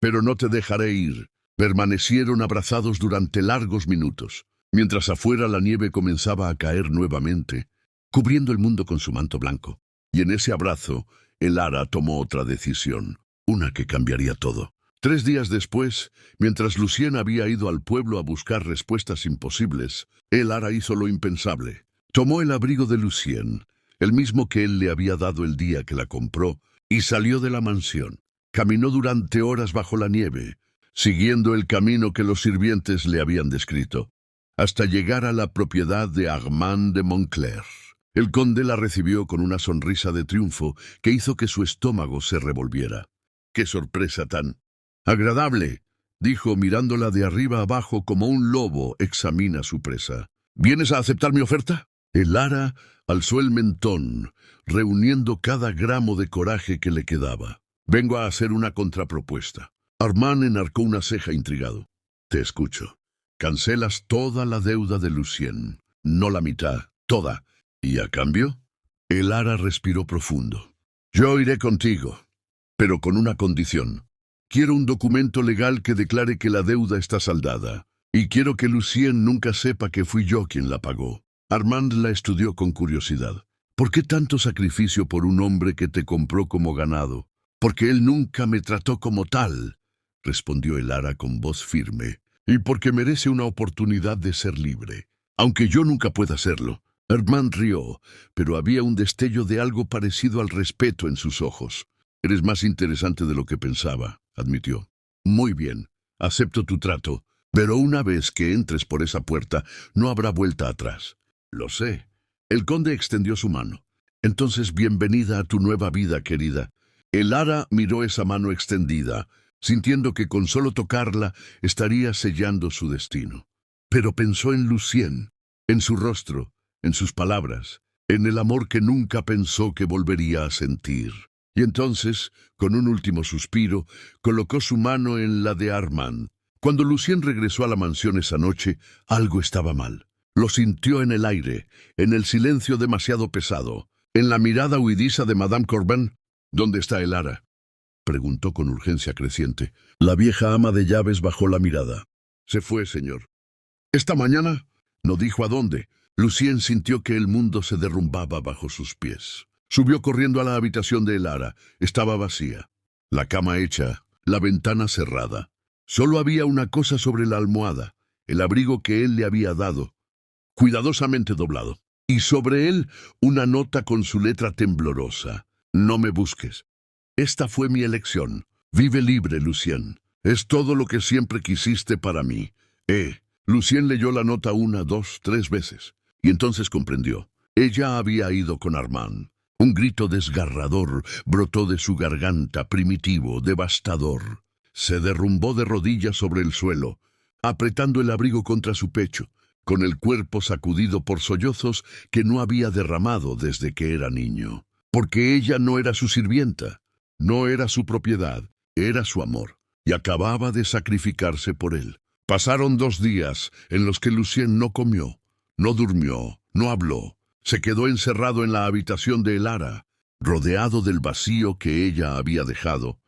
«Pero no te dejaré ir». Permanecieron abrazados durante largos minutos, mientras afuera la nieve comenzaba a caer nuevamente, cubriendo el mundo con su manto blanco. Y en ese abrazo, Elara tomó otra decisión, una que cambiaría todo. 3 días después, mientras Lucien había ido al pueblo a buscar respuestas imposibles, Elara hizo lo impensable. Tomó el abrigo de Lucien, el mismo que él le había dado el día que la compró, y salió de la mansión. Caminó durante horas bajo la nieve, siguiendo el camino que los sirvientes le habían descrito, hasta llegar a la propiedad de Armand de Montclair. El conde la recibió con una sonrisa de triunfo que hizo que su estómago se revolviera. «¡Qué sorpresa tan agradable!», dijo mirándola de arriba abajo como un lobo examina su presa. «¿Vienes a aceptar mi oferta?». Elara alzó el mentón, reuniendo cada gramo de coraje que le quedaba. «Vengo a hacer una contrapropuesta». Armand enarcó una ceja intrigado. «Te escucho». «Cancelas toda la deuda de Lucien, no la mitad, toda. ¿Y a cambio?». El Ara respiró profundo. Yo iré contigo, pero con una condición. Quiero un documento legal que declare que la deuda está saldada, y quiero que Lucien nunca sepa que fui yo quien la pagó. Armand la estudió con curiosidad. ¿Por qué tanto sacrificio por un hombre que te compró como ganado? Porque él nunca me trató como tal, respondió el Ara con voz firme, y porque merece una oportunidad de ser libre, aunque yo nunca pueda serlo. Armand rió, pero había un destello de algo parecido al respeto en sus ojos. Eres más interesante de lo que pensaba, admitió. Muy bien, acepto tu trato, pero una vez que entres por esa puerta, no habrá vuelta atrás. Lo sé. El conde extendió su mano. Entonces, bienvenida a tu nueva vida, querida. El Ara miró esa mano extendida, sintiendo que con solo tocarla estaría sellando su destino. Pero pensó en Lucien, en su rostro, en sus palabras, en el amor que nunca pensó que volvería a sentir. Y entonces, con un último suspiro, colocó su mano en la de Armand. Cuando Lucien regresó a la mansión esa noche, algo estaba mal. Lo sintió en el aire, en el silencio demasiado pesado, en la mirada huidiza de Madame Corbin. ¿Dónde está el Ara?, preguntó con urgencia creciente. La vieja ama de llaves bajó la mirada. Se fue, señor. ¿Esta mañana? No dijo a dónde. Lucien sintió que el mundo se derrumbaba bajo sus pies. Subió corriendo a la habitación de el Ara. Estaba vacía. La cama hecha, la ventana cerrada. Solo había una cosa sobre la almohada, el abrigo que él le había dado, cuidadosamente doblado, y sobre él una nota con su letra temblorosa. No me busques. Esta fue mi elección. Vive libre, Lucien. Es todo lo que siempre quisiste para mí. Lucien leyó la nota 1, 2, 3 veces, y entonces comprendió. Ella había ido con Armand. Un grito desgarrador brotó de su garganta, primitivo, devastador. Se derrumbó de rodillas sobre el suelo, apretando el abrigo contra su pecho, con el cuerpo sacudido por sollozos que no había derramado desde que era niño. Porque ella no era su sirvienta, no era su propiedad, era su amor, y acababa de sacrificarse por él. Pasaron 2 días en los que Lucien no comió, no durmió, no habló. Se quedó encerrado en la habitación de el Ara, rodeado del vacío que ella había dejado,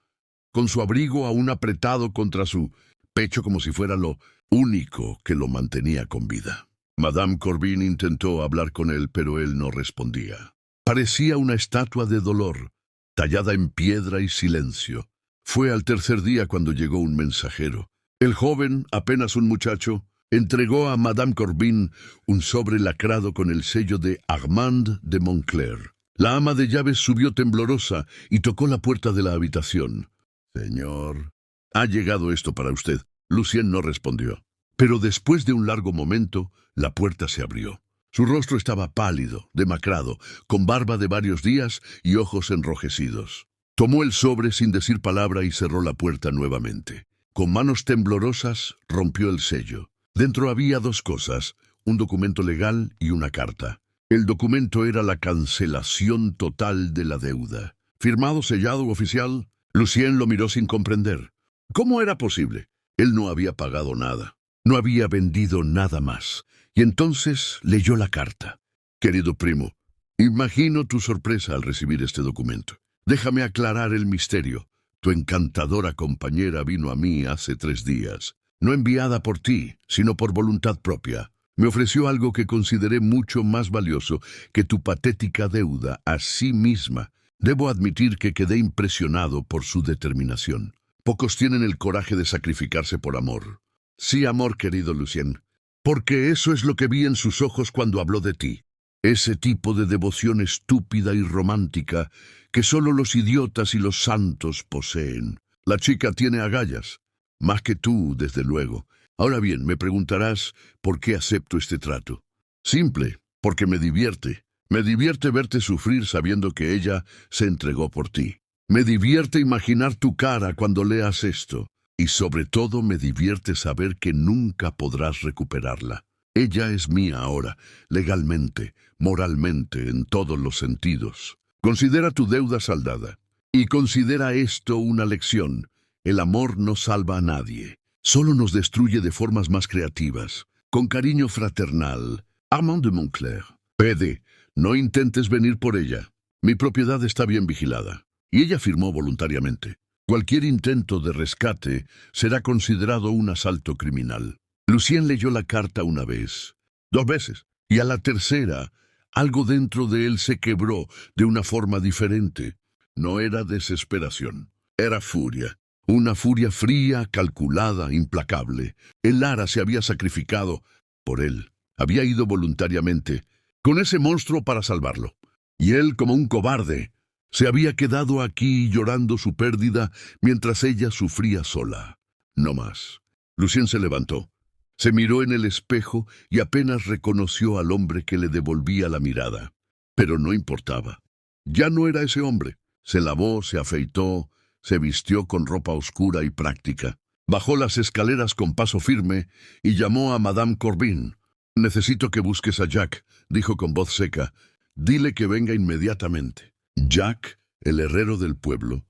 con su abrigo aún apretado contra su pecho como si fuera lo único que lo mantenía con vida. Madame Corbin intentó hablar con él, pero él no respondía. Parecía una estatua de dolor, tallada en piedra y silencio. Fue al 3er día cuando llegó un mensajero. El joven, apenas un muchacho, entregó a Madame Corbin un sobre lacrado con el sello de Armand de Montclair. La ama de llaves subió temblorosa y tocó la puerta de la habitación. Señor, ha llegado esto para usted. Lucien no respondió. Pero después de un largo momento, la puerta se abrió. Su rostro estaba pálido, demacrado, con barba de varios días y ojos enrojecidos. Tomó el sobre sin decir palabra y cerró la puerta nuevamente. Con manos temblorosas rompió el sello. Dentro había 2 cosas, un documento legal y una carta. El documento era la cancelación total de la deuda. Firmado, sellado, oficial. Lucien lo miró sin comprender. ¿Cómo era posible? Él no había pagado nada. No había vendido nada más. Y entonces leyó la carta. Querido primo, imagino tu sorpresa al recibir este documento. Déjame aclarar el misterio. Tu encantadora compañera vino a mí hace 3 días. No enviada por ti, sino por voluntad propia. Me ofreció algo que consideré mucho más valioso que tu patética deuda a sí misma. Debo admitir que quedé impresionado por su determinación. Pocos tienen el coraje de sacrificarse por amor. Sí, amor, querido Lucien, porque eso es lo que vi en sus ojos cuando habló de ti. Ese tipo de devoción estúpida y romántica que solo los idiotas y los santos poseen. La chica tiene agallas, más que tú, desde luego. Ahora bien, me preguntarás por qué acepto este trato. Simple, porque me divierte. Me divierte verte sufrir sabiendo que ella se entregó por ti. Me divierte imaginar tu cara cuando leas esto. Y sobre todo me divierte saber que nunca podrás recuperarla. Ella es mía ahora, legalmente, moralmente, en todos los sentidos. Considera tu deuda saldada. Y considera esto una lección. El amor no salva a nadie. Solo nos destruye de formas más creativas. Con cariño fraternal, Armand de Montclair. PD. No intentes venir por ella. Mi propiedad está bien vigilada. Y ella firmó voluntariamente. Cualquier intento de rescate será considerado un asalto criminal. Lucien leyó la carta una vez, 2 veces, y a la tercera, algo dentro de él se quebró de una forma diferente. No era desesperación, era furia. Una furia fría, calculada, implacable. El Lara se había sacrificado por él. Había ido voluntariamente con ese monstruo para salvarlo. Y él, como un cobarde, se había quedado aquí llorando su pérdida mientras ella sufría sola. No más. Lucien se levantó. Se miró en el espejo y apenas reconoció al hombre que le devolvía la mirada. Pero no importaba. Ya no era ese hombre. Se lavó, se afeitó, se vistió con ropa oscura y práctica. Bajó las escaleras con paso firme y llamó a Madame Corbin. «Necesito que busques a Jack», dijo con voz seca. «Dile que venga inmediatamente». Jack, el herrero del pueblo.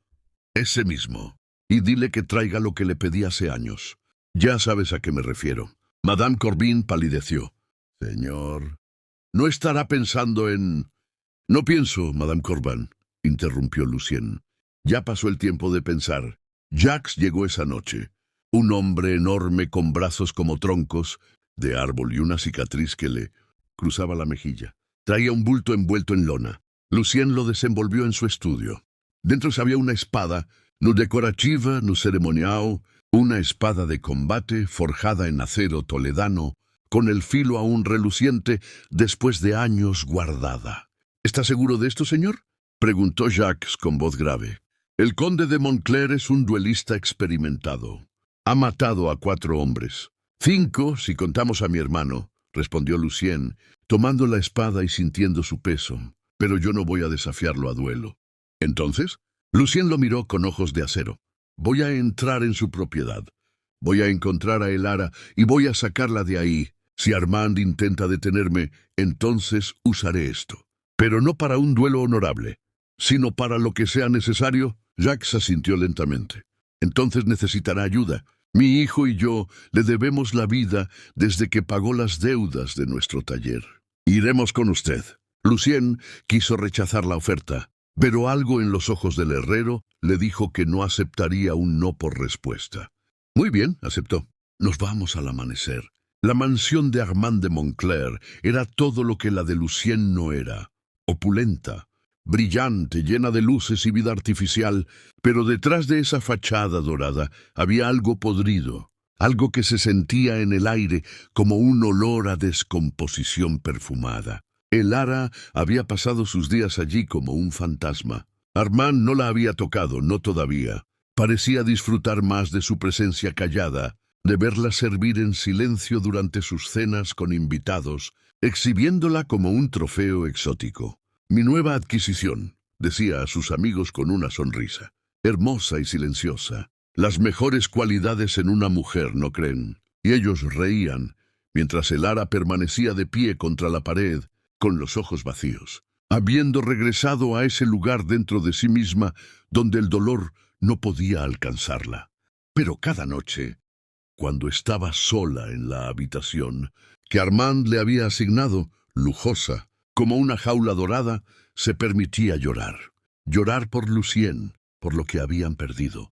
Ese mismo. Y dile que traiga lo que le pedí hace años. Ya sabes a qué me refiero. Madame Corbin palideció. «Señor, ¿no estará pensando en...?» «No pienso, Madame Corbin», interrumpió Lucien. Ya pasó el tiempo de pensar. Jax llegó esa noche. Un hombre enorme con brazos como troncos de árbol y una cicatriz que le cruzaba la mejilla. Traía un bulto envuelto en lona. Lucien lo desenvolvió en su estudio. Dentro había una espada, no decorativa, no ceremonial, una espada de combate forjada en acero toledano, con el filo aún reluciente después de años guardada. «¿Está seguro de esto, señor?», preguntó Jacques con voz grave. «El conde de Montclair es un duelista experimentado. Ha matado a 4 hombres. 5, si contamos a mi hermano», respondió Lucien, tomando la espada y sintiendo su peso. «Pero yo no voy a desafiarlo a duelo». «¿Entonces?». Lucien lo miró con ojos de acero. «Voy a entrar en su propiedad. Voy a encontrar a Elara y voy a sacarla de ahí. Si Armand intenta detenerme, entonces usaré esto. Pero no para un duelo honorable, sino para lo que sea necesario». Jacques asintió lentamente. «Entonces necesitará ayuda. Mi hijo y yo le debemos la vida desde que pagó las deudas de nuestro taller. Iremos con usted». Lucien quiso rechazar la oferta, pero algo en los ojos del herrero le dijo que no aceptaría un no por respuesta. «Muy bien», aceptó. «Nos vamos al amanecer». La mansión de Armand de Montclair era todo lo que la de Lucien no era. Opulenta, brillante, llena de luces y vida artificial, pero detrás de esa fachada dorada había algo podrido, algo que se sentía en el aire como un olor a descomposición perfumada. Elara había pasado sus días allí como un fantasma. Armand no la había tocado, no todavía. Parecía disfrutar más de su presencia callada, de verla servir en silencio durante sus cenas con invitados, exhibiéndola como un trofeo exótico. «Mi nueva adquisición», decía a sus amigos con una sonrisa. «Hermosa y silenciosa. Las mejores cualidades en una mujer, ¿no creen?». Y ellos reían, mientras Elara permanecía de pie contra la pared, con los ojos vacíos, habiendo regresado a ese lugar dentro de sí misma donde el dolor no podía alcanzarla. Pero cada noche, cuando estaba sola en la habitación, que Armand le había asignado, lujosa, como una jaula dorada, se permitía llorar. Llorar por Lucien, por lo que habían perdido,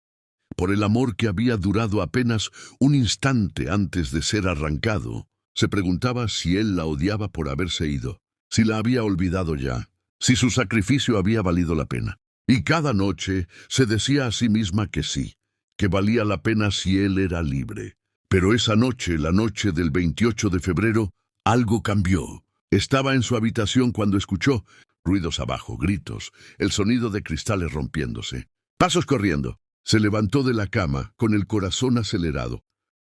por el amor que había durado apenas un instante antes de ser arrancado. Se preguntaba si él la odiaba por haberse ido, si la había olvidado ya, si su sacrificio había valido la pena. Y cada noche se decía a sí misma que sí, que valía la pena si él era libre. Pero esa noche, la noche del 28 de febrero, algo cambió. Estaba en su habitación cuando escuchó ruidos abajo, gritos, el sonido de cristales rompiéndose. Pasos corriendo. Se levantó de la cama, con el corazón acelerado.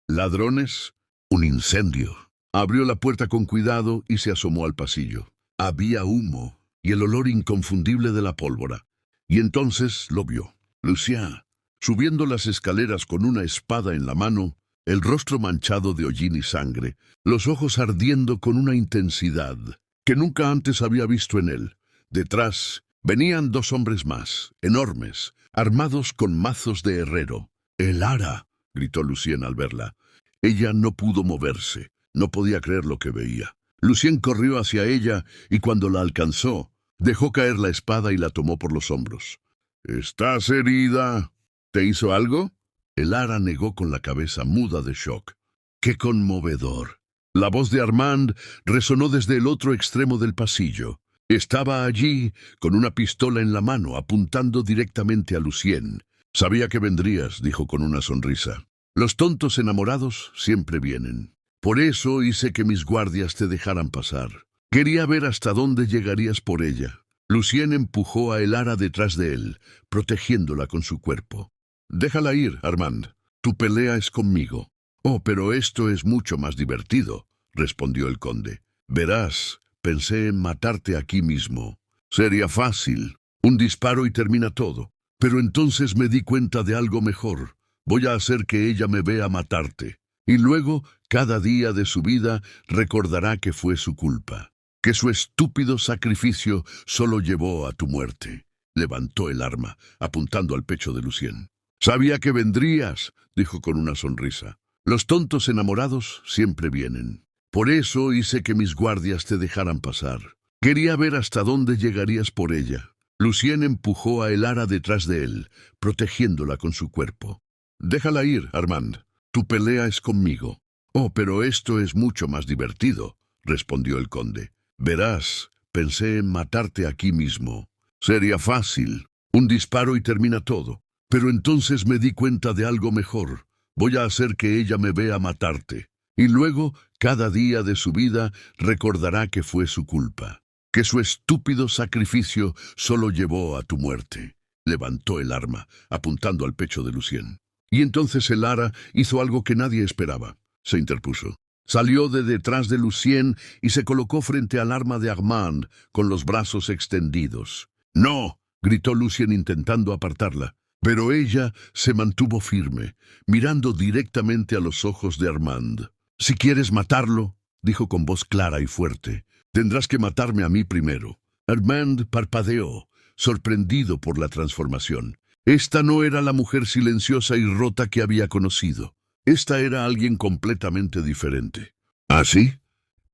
¿Ladrones? ¿Un incendio? Abrió la puerta con cuidado y se asomó al pasillo. Había humo y el olor inconfundible de la pólvora. Y entonces lo vio. Lucien, subiendo las escaleras con una espada en la mano, el rostro manchado de hollín y sangre, los ojos ardiendo con una intensidad que nunca antes había visto en él. Detrás venían 2 hombres más, enormes, armados con mazos de herrero. «Elara», gritó Lucien al verla. Ella no pudo moverse, no podía creer lo que veía. Lucien corrió hacia ella y cuando la alcanzó, dejó caer la espada y la tomó por los hombros. —¿Estás herida? ¿Te hizo algo? Elara negó con la cabeza muda de shock. ¡Qué conmovedor! La voz de Armand resonó desde el otro extremo del pasillo. Estaba allí, con una pistola en la mano, apuntando directamente a Lucien. —Sabía que vendrías —dijo con una sonrisa—. Los tontos enamorados siempre vienen. Por eso hice que mis guardias te dejaran pasar. Quería ver hasta dónde llegarías por ella. Lucien empujó a Elara detrás de él, protegiéndola con su cuerpo. —Déjala ir, Armand. Tu pelea es conmigo. —Oh, pero esto es mucho más divertido —respondió el conde—. Verás, pensé en matarte aquí mismo. Sería fácil. Un disparo y termina todo. Pero entonces me di cuenta de algo mejor. Voy a hacer que ella me vea matarte. Y luego, cada día de su vida, recordará que fue su culpa. Que su estúpido sacrificio solo llevó a tu muerte. Levantó el arma, apuntando al pecho de Lucien. —Sabía que vendrías —dijo con una sonrisa—. Los tontos enamorados siempre vienen. Por eso hice que mis guardias te dejaran pasar. Quería ver hasta dónde llegarías por ella. Lucien empujó a Elara detrás de él, protegiéndola con su cuerpo. —Déjala ir, Armand. Tu pelea es conmigo. —Oh, pero esto es mucho más divertido —respondió el conde—. Verás, pensé en matarte aquí mismo. Sería fácil. Un disparo y termina todo. Pero entonces me di cuenta de algo mejor. Voy a hacer que ella me vea matarte. Y luego, cada día de su vida, recordará que fue su culpa. Que su estúpido sacrificio solo llevó a tu muerte. Levantó el arma, apuntando al pecho de Lucien. Y entonces Elara hizo algo que nadie esperaba. Se interpuso. Salió de detrás de Lucien y se colocó frente al arma de Armand, con los brazos extendidos. —¡No! —gritó Lucien intentando apartarla. Pero ella se mantuvo firme, mirando directamente a los ojos de Armand. —Si quieres matarlo —dijo con voz clara y fuerte—, tendrás que matarme a mí primero. Armand parpadeó, sorprendido por la transformación. Esta no era la mujer silenciosa y rota que había conocido. Esta era alguien completamente diferente. —¿Ah, sí?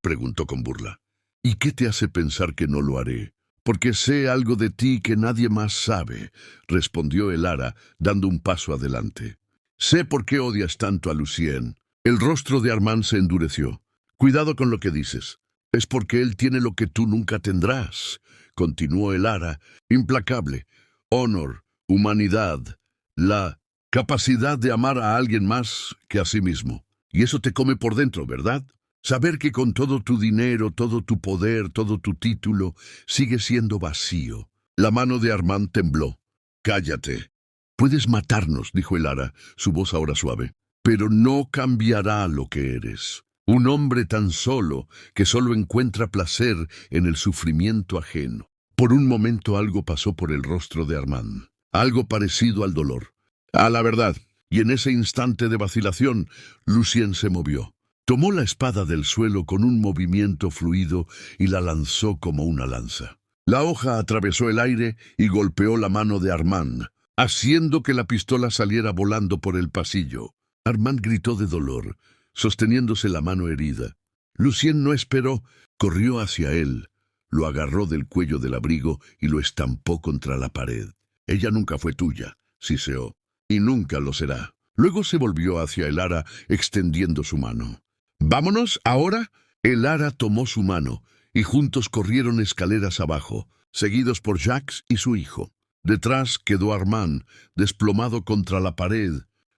—preguntó con burla. —¿Y qué te hace pensar que no lo haré? —Porque sé algo de ti que nadie más sabe —respondió Elara, dando un paso adelante. —Sé por qué odias tanto a Lucien. El rostro de Armand se endureció. —Cuidado con lo que dices. Es porque él tiene lo que tú nunca tendrás —continuó Elara, implacable—. Honor, humanidad, la capacidad de amar a alguien más que a sí mismo. Y eso te come por dentro, ¿verdad? Saber que con todo tu dinero, todo tu poder, todo tu título, sigue siendo vacío. La mano de Armand tembló. —Cállate. —Puedes matarnos —dijo Elara, su voz ahora suave—, pero no cambiará lo que eres. Un hombre tan solo que solo encuentra placer en el sufrimiento ajeno. Por un momento algo pasó por el rostro de Armand. Algo parecido al dolor. —A la verdad. Y en ese instante de vacilación, Lucien se movió. Tomó la espada del suelo con un movimiento fluido y la lanzó como una lanza. La hoja atravesó el aire y golpeó la mano de Armand, haciendo que la pistola saliera volando por el pasillo. Armand gritó de dolor, sosteniéndose la mano herida. Lucien no esperó, corrió hacia él, lo agarró del cuello del abrigo y lo estampó contra la pared. —Ella nunca fue tuya —siseó—, y nunca lo será. Luego se volvió hacia Elara, extendiendo su mano. —¿Vámonos ahora? Elara tomó su mano, y juntos corrieron escaleras abajo, seguidos por Jacques y su hijo. Detrás quedó Armand, desplomado contra la pared,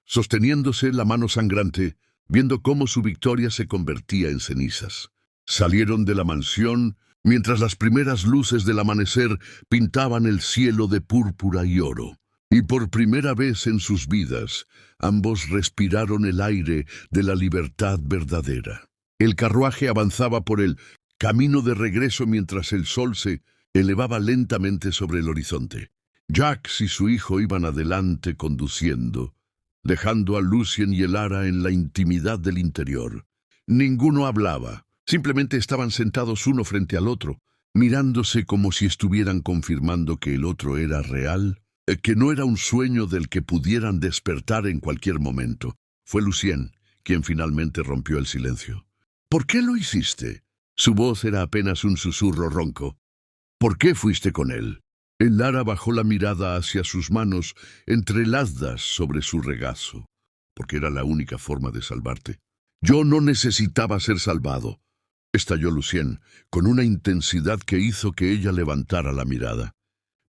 sosteniéndose la mano sangrante, viendo cómo su victoria se convertía en cenizas. Salieron de la mansión, mientras las primeras luces del amanecer pintaban el cielo de púrpura y oro. Y por primera vez en sus vidas, ambos respiraron el aire de la libertad verdadera. El carruaje avanzaba por el camino de regreso mientras el sol se elevaba lentamente sobre el horizonte. Jacques y su hijo iban adelante conduciendo, dejando a Lucien y Elara en la intimidad del interior. Ninguno hablaba, simplemente estaban sentados uno frente al otro, mirándose como si estuvieran confirmando que el otro era real, que no era un sueño del que pudieran despertar en cualquier momento. Fue Lucien quien finalmente rompió el silencio. —¿Por qué lo hiciste? Su voz era apenas un susurro ronco. ¿Por qué fuiste con él? El Lara bajó la mirada hacia sus manos entrelazadas sobre su regazo, porque era la única forma de salvarte. Yo no necesitaba ser salvado, estalló Lucien, con una intensidad que hizo que ella levantara la mirada.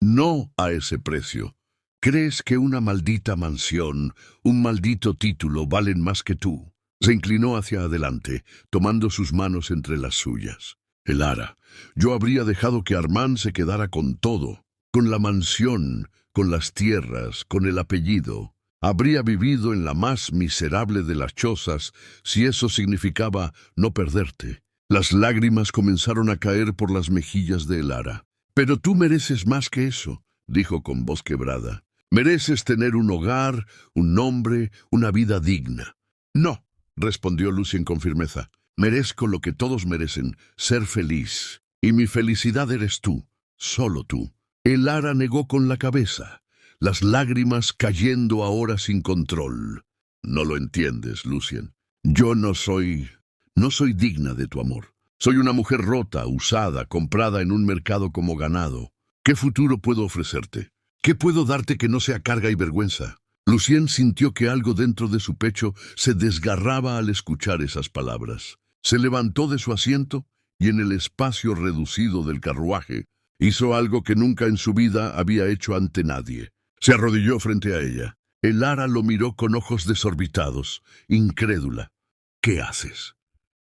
No a ese precio. ¿Crees que una maldita mansión, un maldito título valen más que tú? Se inclinó hacia adelante, tomando sus manos entre las suyas. Elara, yo habría dejado que Armand se quedara con todo, con la mansión, con las tierras, con el apellido. Habría vivido en la más miserable de las chozas si eso significaba no perderte. Las lágrimas comenzaron a caer por las mejillas de Elara. Pero tú mereces más que eso, dijo con voz quebrada. Mereces tener un hogar, un nombre, una vida digna. No, respondió Lucien con firmeza. Merezco lo que todos merecen, ser feliz. Y mi felicidad eres tú, solo tú. Elara negó con la cabeza, las lágrimas cayendo ahora sin control. No lo entiendes, Lucien. Yo no soy digna de tu amor. Soy una mujer rota, usada, comprada en un mercado como ganado. ¿Qué futuro puedo ofrecerte? ¿Qué puedo darte que no sea carga y vergüenza? Lucien sintió que algo dentro de su pecho se desgarraba al escuchar esas palabras. Se levantó de su asiento y en el espacio reducido del carruaje hizo algo que nunca en su vida había hecho ante nadie. Se arrodilló frente a ella. Elara lo miró con ojos desorbitados, incrédula. ¿Qué haces?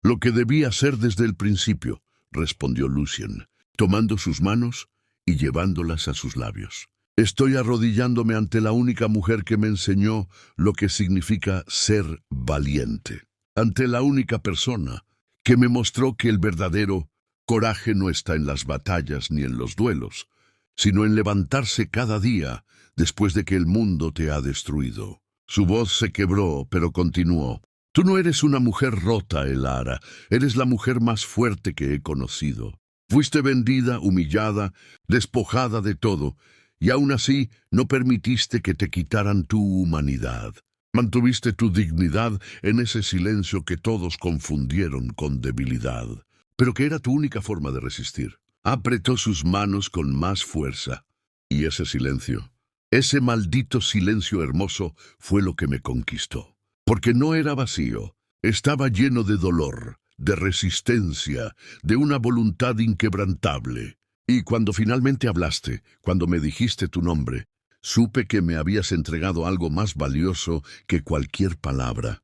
Lo que debía hacer desde el principio, respondió Lucien, tomando sus manos y llevándolas a sus labios. Estoy arrodillándome ante la única mujer que me enseñó lo que significa ser valiente. Ante la única persona que me mostró que el verdadero coraje no está en las batallas ni en los duelos, sino en levantarse cada día después de que el mundo te ha destruido. Su voz se quebró, pero continuó. Tú no eres una mujer rota, Elara. Eres la mujer más fuerte que he conocido. Fuiste vendida, humillada, despojada de todo, y aún así no permitiste que te quitaran tu humanidad. Mantuviste tu dignidad en ese silencio que todos confundieron con debilidad, pero que era tu única forma de resistir. Apretó sus manos con más fuerza, y ese silencio, ese maldito silencio hermoso, fue lo que me conquistó. Porque no era vacío, estaba lleno de dolor, de resistencia, de una voluntad inquebrantable. Y cuando finalmente hablaste, cuando me dijiste tu nombre, supe que me habías entregado algo más valioso que cualquier palabra.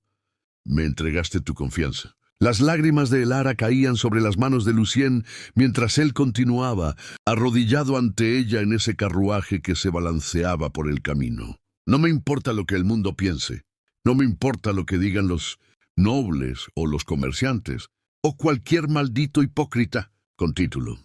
Me entregaste tu confianza. Las lágrimas de Elara caían sobre las manos de Lucien mientras él continuaba, arrodillado ante ella en ese carruaje que se balanceaba por el camino. No me importa lo que el mundo piense. No me importa lo que digan los nobles o los comerciantes, o cualquier maldito hipócrita con título.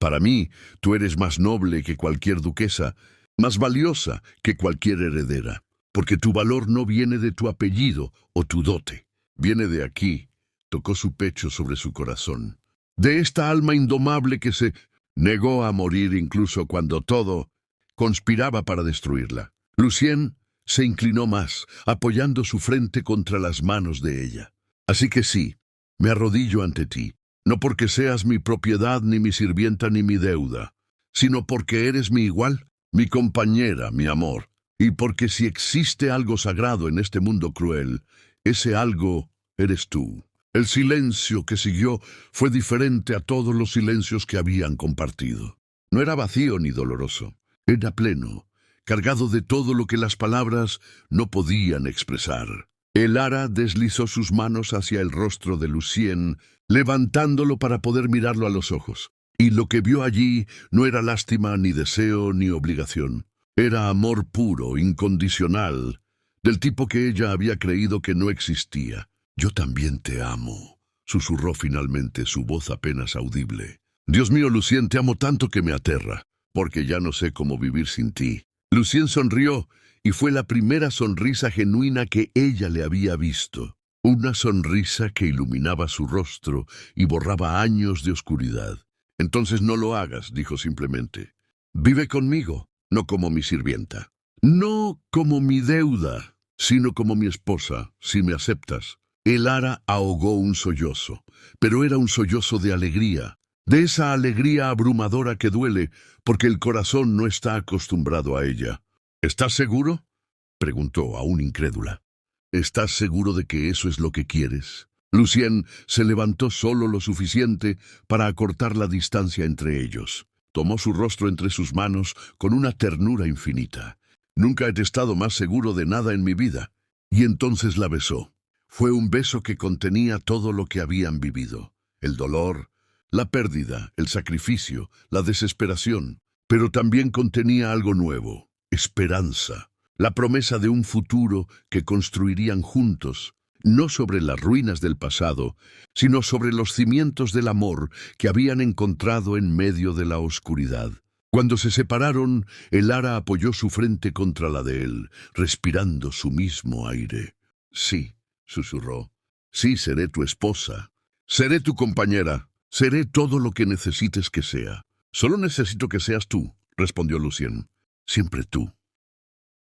Para mí, tú eres más noble que cualquier duquesa, más valiosa que cualquier heredera, porque tu valor no viene de tu apellido o tu dote. Viene de aquí, tocó su pecho sobre su corazón, de esta alma indomable que se negó a morir incluso cuando todo conspiraba para destruirla. Lucien se inclinó más, apoyando su frente contra las manos de ella. Así que sí, me arrodillo ante ti, no porque seas mi propiedad, ni mi sirvienta, ni mi deuda, sino porque eres mi igual, mi compañera, mi amor, y porque si existe algo sagrado en este mundo cruel, ese algo eres tú. El silencio que siguió fue diferente a todos los silencios que habían compartido. No era vacío ni doloroso, era pleno, cargado de todo lo que las palabras no podían expresar. Elara deslizó sus manos hacia el rostro de Lucien, levantándolo para poder mirarlo a los ojos. Y lo que vio allí no era lástima, ni deseo, ni obligación. Era amor puro, incondicional, del tipo que ella había creído que no existía. «Yo también te amo», susurró finalmente, su voz apenas audible. «Dios mío, Lucien, te amo tanto que me aterra, porque ya no sé cómo vivir sin ti». Lucien sonrió, y fue la primera sonrisa genuina que ella le había visto. Una sonrisa que iluminaba su rostro y borraba años de oscuridad. «Entonces no lo hagas», dijo simplemente. «Vive conmigo, no como mi sirvienta. No como mi deuda, sino como mi esposa, si me aceptas». El ara ahogó un sollozo, pero era un sollozo de alegría, de esa alegría abrumadora que duele porque el corazón no está acostumbrado a ella. ¿Estás seguro?, preguntó, aún incrédula. ¿Estás seguro de que eso es lo que quieres? Lucien se levantó solo lo suficiente para acortar la distancia entre ellos. Tomó su rostro entre sus manos con una ternura infinita. Nunca he estado más seguro de nada en mi vida. Y entonces la besó. Fue un beso que contenía todo lo que habían vivido: el dolor, la pérdida, el sacrificio, la desesperación. Pero también contenía algo nuevo: esperanza, la promesa de un futuro que construirían juntos, no sobre las ruinas del pasado, sino sobre los cimientos del amor que habían encontrado en medio de la oscuridad. Cuando se separaron, el ara apoyó su frente contra la de él, respirando su mismo aire. «Sí», susurró. «Sí, seré tu esposa. Seré tu compañera. Seré todo lo que necesites que sea». «Solo necesito que seas tú», respondió Lucien. «Siempre tú».